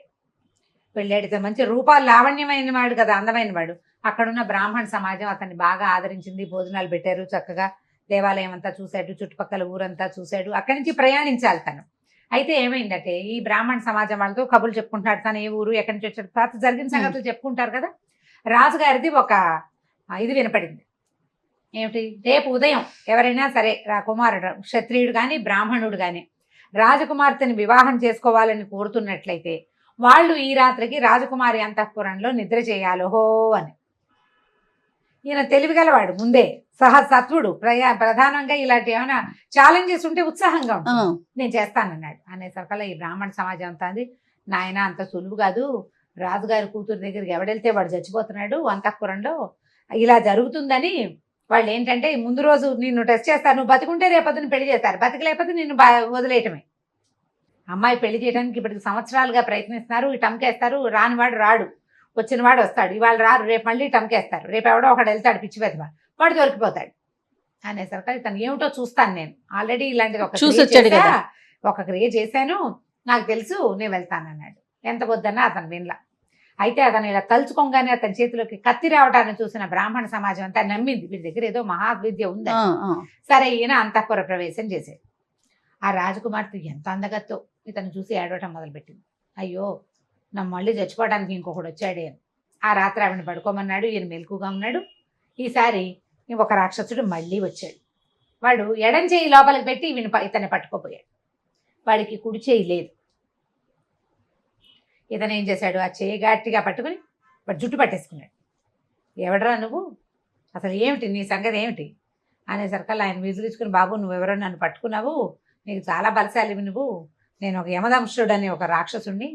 ఇతను మంచి రూపాలు లావణ్యమైన వాడు కదా, అందమైన వాడు. అక్కడున్న బ్రాహ్మణ సమాజం అతన్ని బాగా ఆదరించింది, భోజనాలు పెట్టారు, చక్కగా దేవాలయం అంతా చూశాడు, చుట్టుపక్కల ఊరంతా చూశాడు. అక్కడి నుంచి ప్రయాణించాలి తను. అయితే ఏమైందంటే, ఈ బ్రాహ్మణ సమాజం వాళ్ళతో కబుర్లు చెప్పుకుంటాడు, తను ఏ ఊరు, ఎక్కడి నుంచి వచ్చాడు, పాత జరిగిన సంగతులు చెప్పుకుంటారు కదా. రాజుగారిది ఒక ఇది వినపడింది. ఏమిటి, రేపు ఉదయం ఎవరైనా సరే కుమారుడు, క్షత్రియుడు కానీ బ్రాహ్మణుడు కానీ రాజకుమార్తెని వివాహం చేసుకోవాలని కోరుతున్నట్లయితే వాళ్ళు ఈ రాత్రికి రాజకుమారి అంతఃపురంలో నిద్ర చేయాలో అని. ఈయన తెలివిగలవాడు, ముందే సత్వుడు, ప్రధానంగా ఇలాంటి ఏమైనా ఛాలెంజెస్ ఉంటే ఉత్సాహంగా ఉంటుంది. నేను చేస్తానన్నాడు. అనేసరికల్లా ఈ బ్రాహ్మణ సమాజం అంతా అంది, నాయన అంత సులువు కాదు, రాజుగారి కూతురు దగ్గరికి ఎవడెళ్తే వాడు చచ్చిపోతున్నాడు అంతఃపురంలో, ఇలా జరుగుతుందని వాళ్ళు ఏంటంటే ముందు రోజు నిన్ను టెస్ట్ చేస్తారు, నువ్వు బతికుంటే రేపొద్దున పెళ్లి చేస్తారు, బతికలేకపోతే నిన్ను వదిలేయటమే. అమ్మాయి పెళ్లి చేయడానికి ఇప్పటికి సంవత్సరాలుగా ప్రయత్నిస్తున్నారు, టమ్కేస్తారు, రానివాడు రాడు, వచ్చినవాడు వస్తాడు, ఇవాళ రారు, రేపు మళ్ళీ టమ్కేస్తారు, రేపు ఎవడో ఒకడు వెళ్తాడు పిచ్చి పెద్దవా, వాడు దొరికిపోతాడు. అనేసరికి తను ఏమిటో చూస్తాను, నేను ఆల్రెడీ ఇలాంటిది ఒక క్రియ చేశాను, నాకు తెలుసు, నేను వెళ్తానన్నాడు. ఎంత వద్దన్నా అతను వినలా. అయితే అతను ఇలా తలుచుకోగానే అతని చేతిలోకి కత్తి రావడాన్ని చూసిన బ్రాహ్మణ సమాజం అంతా నమ్మింది, వీడి దగ్గర ఏదో మహావిద్య ఉంది. సరే, ఈయన అంతఃపుర ప్రవేశం చేశాడు. ఆ రాజకుమార్తె ఎంత అందగత్తో ఇతను చూసి ఏడవటం మొదలుపెట్టింది. అయ్యో, నా మళ్ళీ చచ్చిపోవడానికి ఇంకొకడు వచ్చాడే అని. ఆ రాత్రి ఆవిడని పడుకోమన్నాడు. ఈయన మెలకుగా ఉన్నాడు. ఈసారి ఒక రాక్షసుడు మళ్ళీ వచ్చాడు. వాడు ఎడం చేయి లోపలికి పెట్టి ఇతన్ని పట్టుకోపోయాడు. వాడికి కుడి చేయి లేదు. ఇతను ఏం చేశాడు, ఆ చేయి గట్టిగా పట్టుకుని వాడు జుట్టు పట్టేసుకున్నాడు. ఎవడరా నువ్వు, అసలు ఏమిటి నీ సంగతి ఏమిటి అనేసరికల్లా ఆయన విజిలించుకుని, బాబు నువ్వెవరో నన్ను పట్టుకున్నావు, నీకు చాలా బలశాలివి నువ్వు, నేను ఒక యమదంశుడు అనే ఒక రాక్షసుడిని,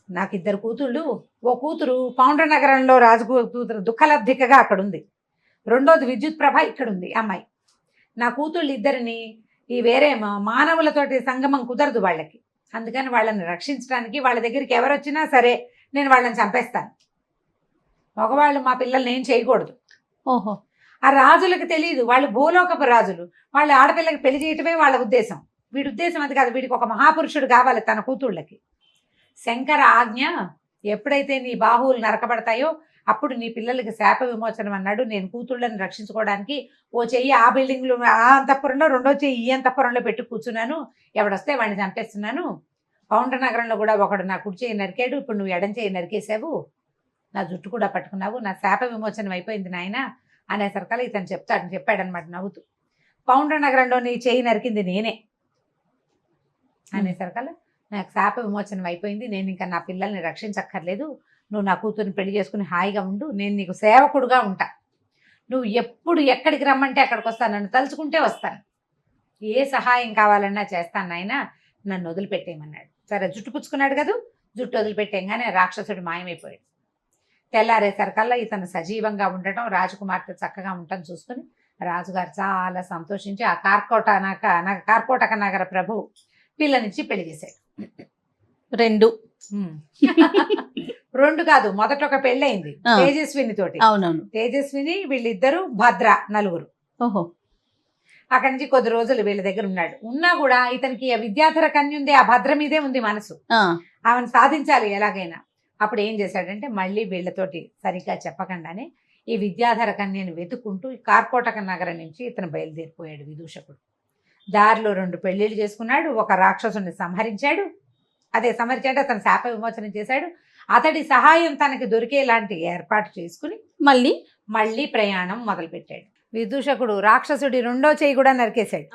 నాకు 2 కూతుళ్ళు, ఓ కూతురు పౌండ్ర నగరంలో రాజు కూతురు దుఃఖలబ్ధికగా అక్కడ ఉంది, రెండోది విద్యుత్ ప్రభ ఇక్కడ ఉంది అమ్మాయి. నా కూతుళ్ళు 2ని ఈ వేరే మానవులతోటి సంగమం కుదరదు వాళ్ళకి, అందుకని వాళ్ళని రక్షించడానికి వాళ్ళ దగ్గరికి ఎవరు వచ్చినా సరే నేను వాళ్ళని చంపేస్తాను, మగవాళ్ళు మా పిల్లల్ని ఏం చేయకూడదు. ఓహో, ఆ రాజులకు తెలియదు, వాళ్ళు భూలోకపు రాజులు, వాళ్ళ ఆడపిల్లకి పెళ్లి చేయటమే వాళ్ళ ఉద్దేశం. వీడి ఉద్దేశం అది కాదు, వీడికి ఒక మహాపురుషుడు కావాలి తన కూతుళ్ళకి. శంకర ఆజ్ఞ, ఎప్పుడైతే నీ బాహువులు నరకబడతాయో అప్పుడు నీ పిల్లలకి శాప విమోచనం అన్నాడు. నేను కూతుళ్ళని రక్షించుకోవడానికి ఓ చెయ్యి ఆ బిల్డింగ్లో ఆ అంతఃపురంలో, రెండో చెయ్యి ఈ అంతఃపురంలో పెట్టి కూర్చున్నాను, ఎవడొస్తే వాడిని చంపేస్తున్నాను. పౌండ్ర నగరంలో కూడా ఒకడు నా కుడి చేయి నరికాడు, ఇప్పుడు నువ్వు ఎడం చేయి నరికేసావు, నా జుట్టు కూడా పట్టుకున్నావు, నా శాప విమోచనం అయిపోయింది నాయన అనేసరికల్లా ఇతను చెప్పాడనమాట నవ్వుతూ, పౌండ్ర నగరంలో నీ చేయి నరికింది నేనే అనేసరికల్లా నాకు శాప విమోచనం అయిపోయింది, నేను ఇంకా నా పిల్లల్ని రక్షించక్కర్లేదు, నువ్వు నా కూతుర్ని పెళ్లి చేసుకుని హాయిగా ఉండు, నేను నీకు సేవకుడుగా ఉంటా, నువ్వు ఎప్పుడు ఎక్కడికి రమ్మంటే అక్కడికి వస్తాను, నన్ను తలుచుకుంటే వస్తాను, ఏ సహాయం కావాలన్నా చేస్తాను నాయన, నన్ను వదిలిపెట్టేయమన్నాడు. సరే, జుట్టు పుచ్చుకున్నాడు కదా, జుట్టు వదిలిపెట్టేయగానే రాక్షసుడు మాయమైపోయాడు. తెల్లారేసరికల్లా ఇతను సజీవంగా ఉండటం, రాజకుమార్తె చక్కగా ఉండటం చూసుకుని రాజుగారు చాలా సంతోషించి ఆ కార్కోటక నగర ప్రభు పిల్లనిచ్చి పెళ్లి చేశాడు. 2 కాదు, మొదట ఒక పెళ్ళయింది తేజస్విని తోటి. అవునవును, తేజస్విని, వీళ్ళిద్దరు భద్ర, 4. ఓహో, అక్కడి నుంచి కొద్ది రోజులు వీళ్ళ దగ్గర ఉన్నాడు. ఉన్నా కూడా ఇతనికి విద్యాధర కన్య ఉంది, ఆ భద్ర మీదే ఉంది మనసు, ఆమెను సాధించాలి ఎలాగైనా. అప్పుడు ఏం చేశాడంటే, మళ్ళీ వీళ్ళతోటి సరిగ్గా చెప్పకుండానే ఈ విద్యాధర కన్యను వెతుక్కుంటూ కార్కోటక నగరం నుంచి ఇతను బయలుదేరిపోయాడు విదూషకుడు. దారిలో 2 పెళ్లిళ్ళు చేసుకున్నాడు, ఒక రాక్షసుని సంహరించాడు, సంహరించాడు అతను శాప విమోచనం చేశాడు. అతడి సహాయం తనకి దొరికేలాంటి ఏర్పాటు చేసుకుని మళ్ళీ ప్రయాణం మొదలుపెట్టాడు. విదూషకుడు రాక్షసుడి 2వ చేయి కూడా నరికేశాడు.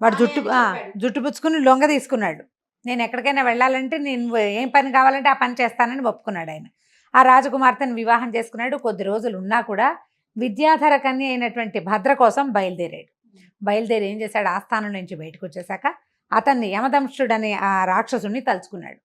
వాడు అని చెప్పాడు. జుట్టు పుచ్చుకుని లొంగ తీసుకున్నాడు. నేను ఎక్కడికైనా వెళ్ళాలంటే నేను ఏం పని కావాలంటే ఆ పని చేస్తానని ఒప్పుకున్నాడు ఆయన. ఆ రాజకుమార్తెను వివాహం చేసుకున్నాడు. కొద్ది రోజులు ఉన్నా కూడా విద్యాధర కన్య అయినటువంటి భద్ర కోసం బయలుదేరాడు. బయలుదేరి ఏం చేశాడు, ఆస్థానం నుంచి బయటకు వచ్చేసాక అతన్ని యమదంశుడనే ఆ రాక్షసుని తలుచుకున్నాడు.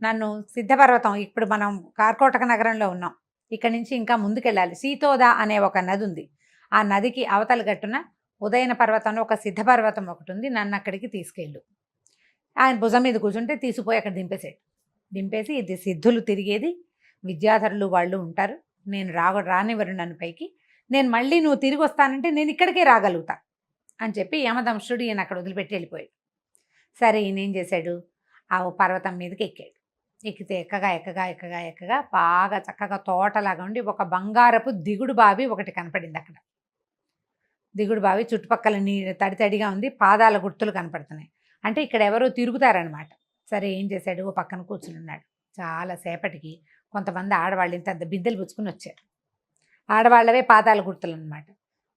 నన్ను సిద్ధపర్వతం, ఇప్పుడు మనం కార్కోటక నగరంలో ఉన్నాం, ఇక్కడి నుంచి ఇంకా ముందుకెళ్ళాలి. సీతోద అనే ఒక నది ఉంది. ఆ నదికి అవతల గట్టున ఉదయన పర్వతంలో ఒక సిద్ధపర్వతం ఒకటి ఉంది, నన్ను అక్కడికి తీసుకెళ్ళు. ఆయన భుజం మీద కూర్చుంటే తీసుకుపోయి అక్కడ దింపేసాడు. దింపేసి ఇది సిద్ధులు తిరిగేది, విద్యాధరులు వాళ్ళు ఉంటారు, నేను రానివ్వరు నన్ను పైకి, నేను మళ్ళీ నువ్వు తిరిగి వస్తానంటే నేను ఇక్కడికే రాగలుగుతా అని చెప్పి యమదంశుడు ఈయన అక్కడ వదిలిపెట్టి వెళ్ళిపోయాడు. సరే ఈయన ఏం చేశాడు, ఆ పర్వతం మీదకి ఎక్కాడు. ఎక్కితే ఎక్కగా బాగా చక్కగా తోటలాగా ఉండి ఒక బంగారపు దిగుడు బావి ఒకటి కనపడింది అక్కడ. దిగుడు బావి చుట్టుపక్కల తడితడిగా ఉంది, పాదాల గుర్తులు కనపడుతున్నాయి. అంటే ఇక్కడ ఎవరో తిరుగుతారనమాట. సరే ఏం చేశాడు, ఓ పక్కన కూర్చుని ఉన్నాడు. చాలాసేపటికి కొంతమంది ఆడవాళ్ళు ఇంత బిందెలు పుచ్చుకుని వచ్చారు. ఆడవాళ్ళవే పాదాల గుర్తులు అనమాట.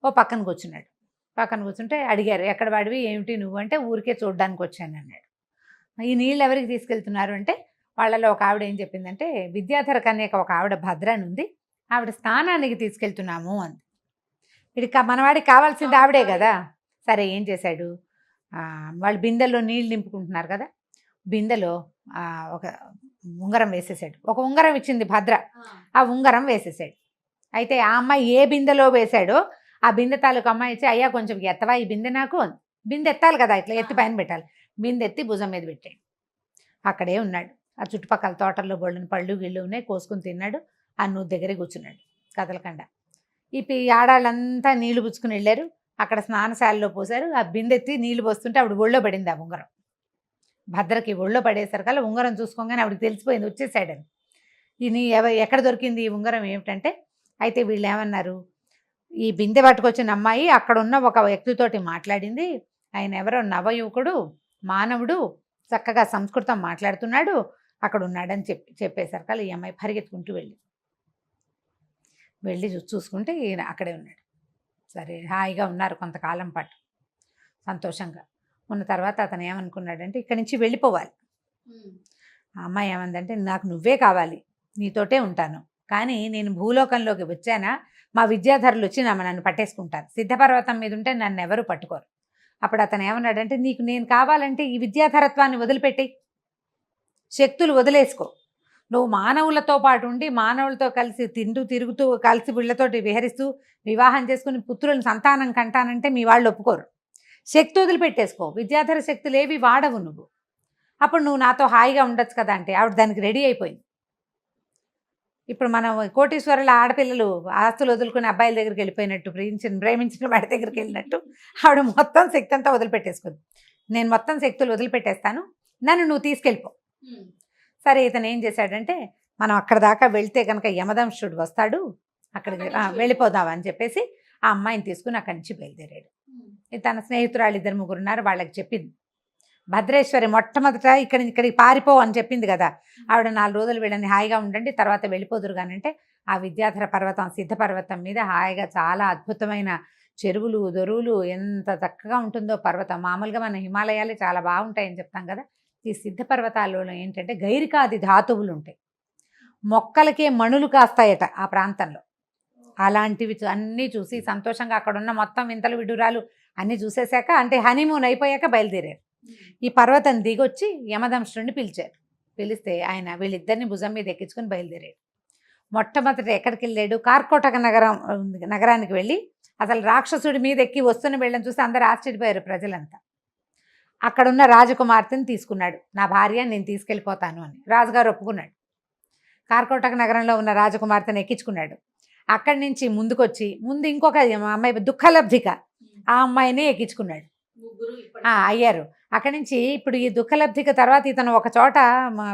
ఓ పక్కన కూర్చున్నాడు. పక్కన కూర్చుంటే అడిగారు, ఎక్కడ వాడివి, ఏమిటి నువ్వు అంటే, ఊరికే చూడడానికి వచ్చాను అన్నాడు. ఈ నీళ్ళు ఎవరికి తీసుకెళ్తున్నారు అంటే, వాళ్ళలో ఒక ఆవిడ ఏం చెప్పిందంటే, విద్యాధర కన్యక ఒక ఆవిడ భద్ర అని ఉంది, ఆవిడ స్నానానికి తీసుకెళ్తున్నాము అంది. ఇది మనవాడికి కావాల్సింది ఆవిడే కదా. సరే ఏం చేశాడు, వాళ్ళు బిందెల్లో నీళ్ళు నింపుకుంటున్నారు కదా, బిందెలో ఒక ఉంగరం వేసేసాడు. ఒక ఉంగరం ఇచ్చింది భద్ర, ఆ ఉంగరం వేసేసాడు. అయితే ఆ అమ్మాయి ఏ బిందెలో వేశాడో ఆ బిందె తాలూకు అమ్మాయి ఇచ్చి, అయ్యా కొంచెం ఎత్తవా ఈ బిందె నాకు, బిందె ఎత్తాలి కదా, ఇట్లా ఎత్తి పైన పెట్టాలి. బిందె ఎత్తి భుజం మీద పెట్టాడు. అక్కడే ఉన్నాడు. ఆ చుట్టుపక్కల తోటల్లో బొళ్ళని పళ్ళు గిళ్ళు ఉన్నాయి, కోసుకుని తిన్నాడు. ఆ నూతి దగ్గరే కూర్చున్నాడు కదలకండ. ఈ ఆడాళ్ళంతా నీళ్లు పుచ్చుకుని వెళ్ళారు. అక్కడ స్నానశాలలో పోసారు. ఆ బిందెత్తి నీళ్లు పోస్తుంటే ఆవిడ ఒళ్ళో పడింది ఆ ఉంగరం. భద్రకి ఒళ్ళో పడేసరికల్లా ఉంగరం చూసుకోగానే ఆవిడకి తెలిసిపోయింది వచ్చేసాడని. ఇది ఎక్కడ దొరికింది ఈ ఉంగరం ఏమిటంటే, అయితే వీళ్ళు ఏమన్నారు, ఈ బిందె పట్టుకొచ్చిన అమ్మాయి అక్కడ ఉన్న ఒక వ్యక్తితోటి మాట్లాడింది, ఆయన ఎవరో నవయువకుడు, మానవుడు, చక్కగా సంస్కృతం మాట్లాడుతున్నాడు, అక్కడ ఉన్నాడని చెప్పేసరికల్లా ఈ అమ్మాయి పరిగెత్తుకుంటూ వెళ్ళి చూసుకుంటే ఈయన అక్కడే ఉన్నాడు. సరే హాయిగా ఉన్నారు కొంతకాలం పాటు సంతోషంగా ఉన్న తర్వాత అతను ఏమనుకున్నాడంటే, ఇక్కడి నుంచి వెళ్ళిపోవాలి. ఆ అమ్మాయి ఏమందంటే, నాకు నువ్వే కావాలి, నీతోటే ఉంటాను, కానీ నేను భూలోకంలోకి వచ్చానా మా విద్యాధరులు వచ్చి నన్ను పట్టేసుకుంటారు, సిద్ధపర్వతం మీద ఉంటే నన్ను ఎవరు పట్టుకోరు. అప్పుడు అతను ఏమన్నాడంటే, నీకు నేను కావాలంటే ఈ విద్యాధరత్వాన్ని వదిలిపెట్టి శక్తులు వదిలేసుకో, నువ్వు మానవులతో పాటు ఉండి మానవులతో కలిసి తిరుగుతూ కలిసి వీళ్ళతోటి విహరిస్తూ వివాహం చేసుకుని పుత్రులను సంతానం కంటానంటే మీ వాళ్ళు ఒప్పుకోరు, శక్తి వదిలిపెట్టేసుకో, విద్యాధర శక్తులు ఏవి వాడవు నువ్వు, అప్పుడు నువ్వు నాతో హాయిగా ఉండొచ్చు కదా అంటే ఆవిడ దానికి రెడీ అయిపోయింది. ఇప్పుడు మనం కోటీశ్వరుల ఆడపిల్లలు ఆస్తులు వదులుకుని అబ్బాయిల దగ్గరికి వెళ్ళిపోయినట్టు, ప్రేమించిన వాడి దగ్గరికి వెళ్ళినట్టు ఆవిడ మొత్తం శక్తి అంతా వదిలిపెట్టేసుకుంది. నేను మొత్తం శక్తులు వదిలిపెట్టేస్తాను, నన్ను నువ్వు తీసుకెళ్ళిపో. సరే ఇతను ఏం చేశాడంటే, మనం అక్కడ దాకా వెళ్తే కనుక యమదంశుడు వస్తాడు, అక్కడికి వెళ్ళిపోదాం అని చెప్పేసి ఆ అమ్మాయిని తీసుకుని అక్కడి నుంచి బయలుదేరాడు. తన స్నేహితురాళ్ళు 2-3 ఉన్నారు, వాళ్ళకి చెప్పింది భద్రేశ్వరి మొట్టమొదట ఇక్కడికి పారిపో అని చెప్పింది కదా, ఆవిడ 4 రోజులు వీళ్ళని హాయిగా ఉండండి తర్వాత వెళ్ళిపోదురు కానంటే, ఆ విద్యాధర పర్వతం సిద్ధపర్వతం మీద హాయిగా చాలా అద్భుతమైన చెరువులు దొరువులు, ఎంత చక్కగా ఉంటుందో పర్వతం. మామూలుగా మన హిమాలయాలే చాలా బాగుంటాయని చెప్తాం కదా, ఈ సిద్ధపర్వతాలలో ఏంటంటే గైరికాది ధాతువులు ఉంటాయి, మొక్కలకే మణులు కాస్తాయట ఆ ప్రాంతంలో. అలాంటివి అన్నీ చూసి సంతోషంగా అక్కడ ఉన్న మొత్తం వింతలు విడురాలు అన్నీ చూసేశాక, అంటే హనీమూన్ అయిపోయాక బయలుదేరారు. ఈ పర్వతం దిగొచ్చి యమదంశుడిని పిలిచారు. పిలిస్తే ఆయన వీళ్ళిద్దరిని భుజం మీద ఎక్కించుకొని బయలుదేరాడు. మొట్టమొదట ఎక్కడికి వెళ్ళాడు, కార్కోటక నగరానికి వెళ్ళి అసలు రాక్షసుడి మీద ఎక్కి వస్తున్న వీళ్ళని చూసి అందరూ ఆశ్చర్యపోయారు ప్రజలంతా. అక్కడున్న రాజకుమార్తెని తీసుకున్నాడు, నా భార్య నేను తీసుకెళ్ళిపోతాను అని రాజుగారు ఒప్పుకున్నాడు. కార్కోటక నగరంలో ఉన్న రాజకుమార్తెను ఎక్కించుకున్నాడు. అక్కడి నుంచి ముందుకొచ్చి ముందు ఇంకొక అమ్మాయి దుఃఖలబ్ధిక, ఆ అమ్మాయిని ఎక్కించుకున్నాడు. అయ్యారు. అక్కడి నుంచి ఇప్పుడు ఈ దుఃఖలబ్ధిక తర్వాత ఇతను ఒక చోట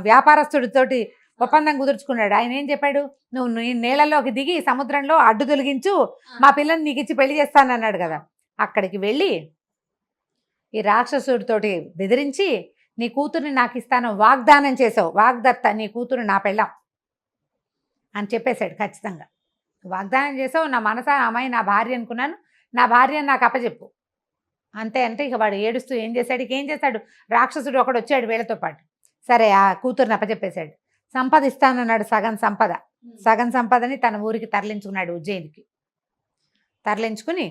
వ్యాపారస్తుడితోటి ఒప్పందం కుదుర్చుకున్నాడు. ఆయన ఏం చెప్పాడు, నువ్వు నీళ్ళలోకి దిగి సముద్రంలో అడ్డు తొలగించు, మా పిల్లని నీకు ఇచ్చి పెళ్లి చేస్తానన్నాడు కదా. అక్కడికి వెళ్ళి ఈ రాక్షసుడితోటి బెదిరించి, నీ కూతుర్ని నాకు ఇస్తాను వాగ్దానం చేసావు, వాగ్దత్త, నీ కూతురు నా పెళ్ళాం అని చెప్పేశాడు. ఖచ్చితంగా వాగ్దానం చేసావు, నా మనసా అమ్మాయి నా భార్య అనుకున్నాను, నా భార్య నాకు అప్పచెప్పు అంతే అంటే ఇక వాడు ఏడుస్తూ ఏం చేశాడు, ఇక ఏం చేశాడు, రాక్షసుడు ఒకడు వచ్చాడు వీళ్ళతో పాటు. సరే ఆ కూతుర్ని అప్పచెప్పేశాడు. సంపద ఇస్తానన్నాడు, సగం సంపదని తన ఊరికి తరలించుకున్నాడు, ఉజ్జయినికి. తరలించుకుని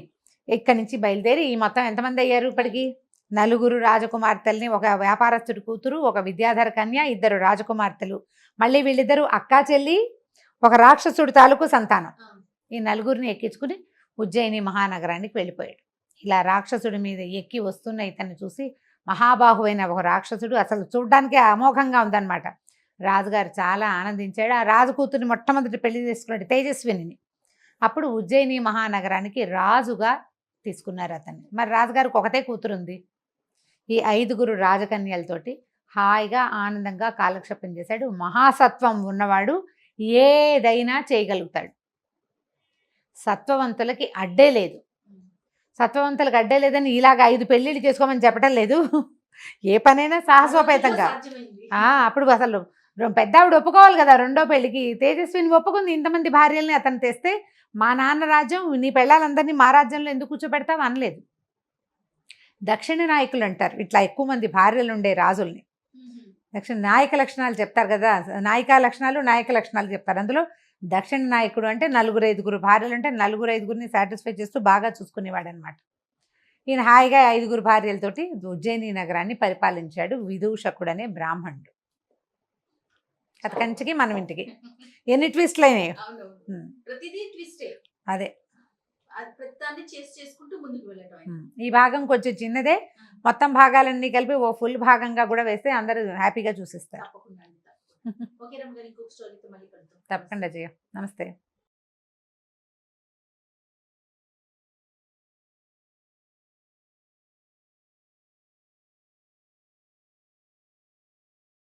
ఇక్కడి నుంచి బయలుదేరి ఈ మొత్తం ఎంతమంది అయ్యారు ఇప్పటికి, 4 రాజకుమార్తెల్ని, ఒక వ్యాపారస్తుడి కూతురు, ఒక విద్యాధర కన్య, 2 రాజకుమార్తెలు, మళ్ళీ వీళ్ళిద్దరూ అక్కా చెల్లి, ఒక రాక్షసుడి తాలూకు సంతానం. ఈ 4 ఎక్కించుకుని ఉజ్జయిని మహానగరానికి వెళ్ళిపోయాడు. ఇలా రాక్షసుడి మీద ఎక్కి వస్తున్న ఇతన్ని చూసి మహాబాహువైన ఒక రాక్షసుడు, అసలు చూడ్డానికి అమోఘంగా ఉందన్నమాట. రాజుగారు చాలా ఆనందించాడు. ఆ రాజు కూతుర్ని మొట్టమొదటి పెళ్లి చేసుకున్నాడు, తేజస్విని. అప్పుడు ఉజ్జయిని మహానగరానికి రాజుగా తీసుకున్నారు అతన్ని. మరి రాజుగారికి ఒకతే కూతురు ఉంది. ఈ 5 రాజకన్యలతోటి హాయిగా ఆనందంగా కాలక్షేపం చేశాడు. మహాసత్వం ఉన్నవాడు ఏదైనా చేయగలుగుతాడు. సత్వవంతులకి అడ్డే లేదు. సత్వవంతులకు అడ్డే లేదని ఇలాగ 5 పెళ్ళిళ్ళు చేసుకోమని చెప్పడం లేదు. ఏ పనైనా సాహసోపేతంగా. అప్పుడు అసలు పెద్ద ఆవిడ ఒప్పుకోవాలి కదా రెండో పెళ్ళికి. తేజస్విని ఒప్పుకుంది. ఇంతమంది భార్యల్ని అతను తెస్తే మా నాన్న రాజ్యం, నీ పెళ్ళాలందరినీ మా రాజ్యంలో ఎందుకు కూర్చోబెడతావు అనలేదు. దక్షిణ నాయకులు అంటారు ఇట్లా ఎక్కువ మంది భార్యలు ఉండే రాజుల్ని. దక్షిణ నాయక లక్షణాలు చెప్తారు కదా, నాయక లక్షణాలు చెప్తారు. అందులో దక్షిణ నాయకుడు అంటే 4-5 భార్యలు అంటే 4-5 సాటిస్ఫై చేస్తూ బాగా చూసుకునేవాడు అనమాట. ఈయన హాయిగా 5 భార్యలతోటి ఉజ్జయిని నగరాన్ని పరిపాలించాడు. విదూషకుడు అనే బ్రాహ్మణుడు. కథ కంచికి మనం ఇంటికి. ఎన్ని ట్విస్ట్లు అయినాయి. అదే ఈ భాగం కొంచెం చిన్నదే, మొత్తం భాగాలన్నీ కలిపి ఓ ఫుల్ భాగంగా కూడా వేస్తే అందరూ హ్యాపీగా చూసిస్తారు. తప్పకుండా చేయ. నమస్తే.